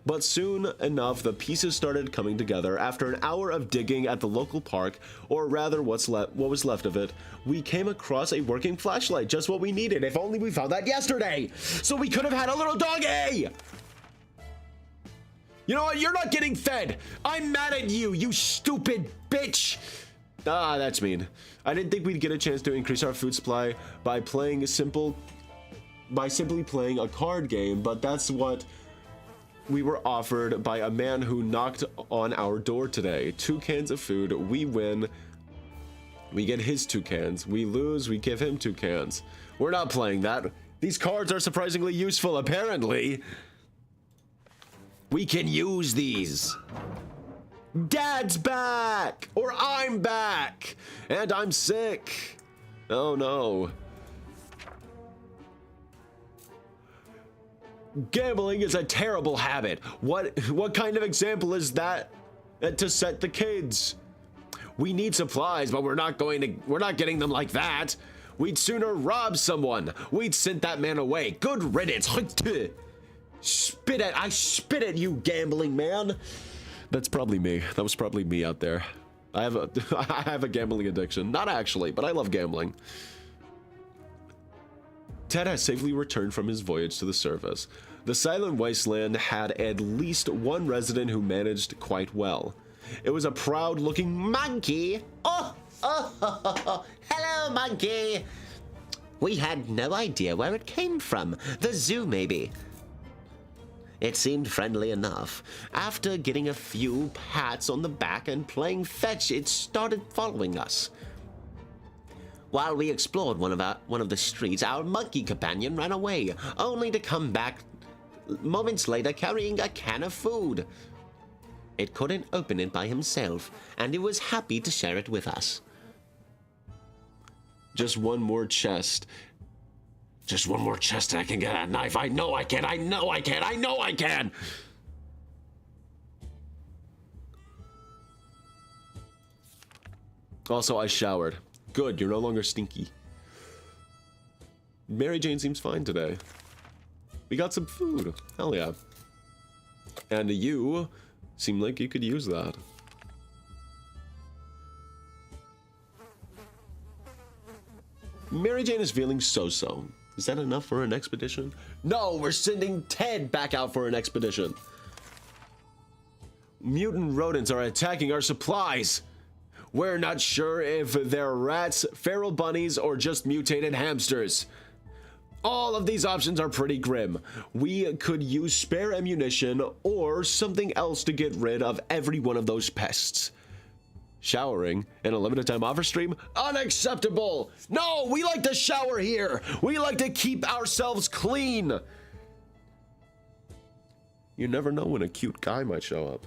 But soon enough, the pieces started coming together. After an hour of digging at the local park, or rather what was left of it, we came across a working flashlight, just what we needed. If only we found that yesterday, so we could have had a little doggy. You know what? You're not getting fed. I'm mad at you, you stupid bitch. Ah, that's mean. I didn't think we'd get a chance to increase our food supply by simply playing a card game, but that's what we were offered by a man who knocked on our door today. 2 cans of food. We win. We get his 2 cans. We lose. We give him 2 cans. We're not playing that. These cards are surprisingly useful, apparently. We can use these. Dad's back! Or I'm back! And I'm sick. Oh no. Gambling is a terrible habit. What kind of example is that to set the kids? We need supplies, but we're not getting them like that. We'd sooner rob someone. We'd send that man away. Good riddance. I spit at you, gambling man. That's probably me. That was probably me out there. I have a gambling addiction. Not actually, but I love gambling. Ted has safely returned from his voyage to the surface. The Silent Wasteland had at least one resident who managed quite well. It was a proud-looking monkey. Oh, hello, monkey. We had no idea where it came from. The zoo, maybe. It seemed friendly enough. After getting a few pats on the back and playing fetch, it started following us. While we explored one of the streets, our monkey companion ran away, only to come back moments later carrying a can of food. It couldn't open it by himself, and it was happy to share it with us. Just one more chest. Just one more chest and I can get that knife. I know I can. I know I can. I know I can. Also, I showered. Good, you're no longer stinky. Mary Jane seems fine today. We got some food. Hell yeah. And you seem like you could use that. Mary Jane is feeling so-so. Is that enough for an expedition? No, we're sending Ted back out for an expedition. Mutant rodents are attacking our supplies. We're not sure if they're rats, feral bunnies, or just mutated hamsters. All of these options are pretty grim. We could use spare ammunition or something else to get rid of every one of those pests. Showering in a limited time offer stream? Unacceptable! No, we like to shower here. We like to keep ourselves clean. You never know when a cute guy might show up.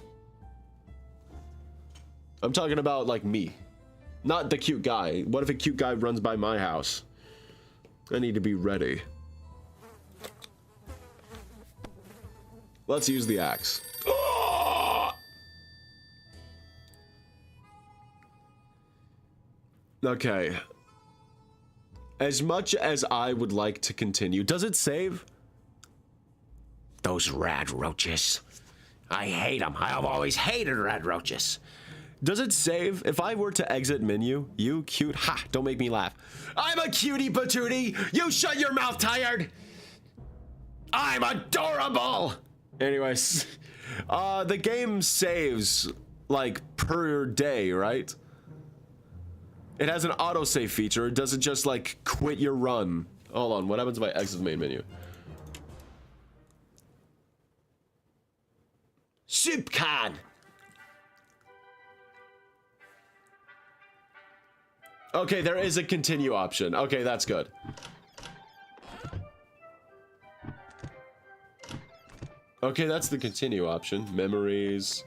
I'm talking about like me, not the cute guy. What if a cute guy runs by my house? I need to be ready. Let's use the axe. Okay. As much as I would like to continue, does it save? Those rad roaches. I hate them. I've always hated rad roaches. Does it save? If I were to exit menu, you cute, ha, don't make me laugh. I'm a cutie patootie. You shut your mouth, tired. I'm adorable. Anyways, the game saves like per day, right? It has an autosave feature. Does it just like quit your run? Hold on, what happens if I exit the main menu? Soup can. Okay, there is a continue option. Okay, that's good. Okay, that's the continue option. Memories,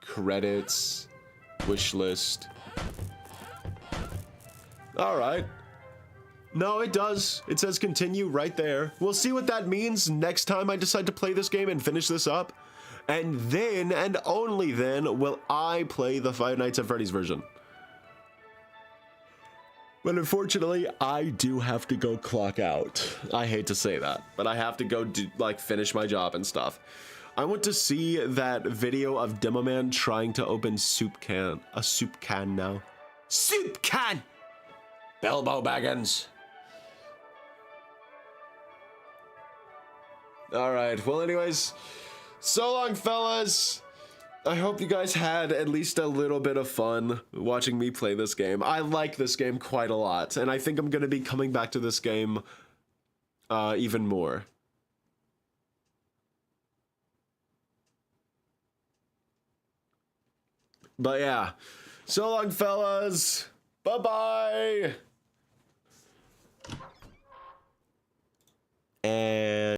credits, wish list. All right. No, it does. It says continue right there. We'll see what that means next time I decide to play this game and finish this up. And then, and only then, will I play the Five Nights at Freddy's version. But unfortunately, I do have to go clock out. I hate to say that, but I have to go finish my job and stuff. I want to see that video of Demoman trying to open a soup can now. Soup can. Bilbo Baggins. All right. Well, anyways, so long, fellas. I hope you guys had at least a little bit of fun watching me play this game. I like this game quite a lot, and I think I'm going to be coming back to this game even more. But yeah, so long, fellas. Bye-bye.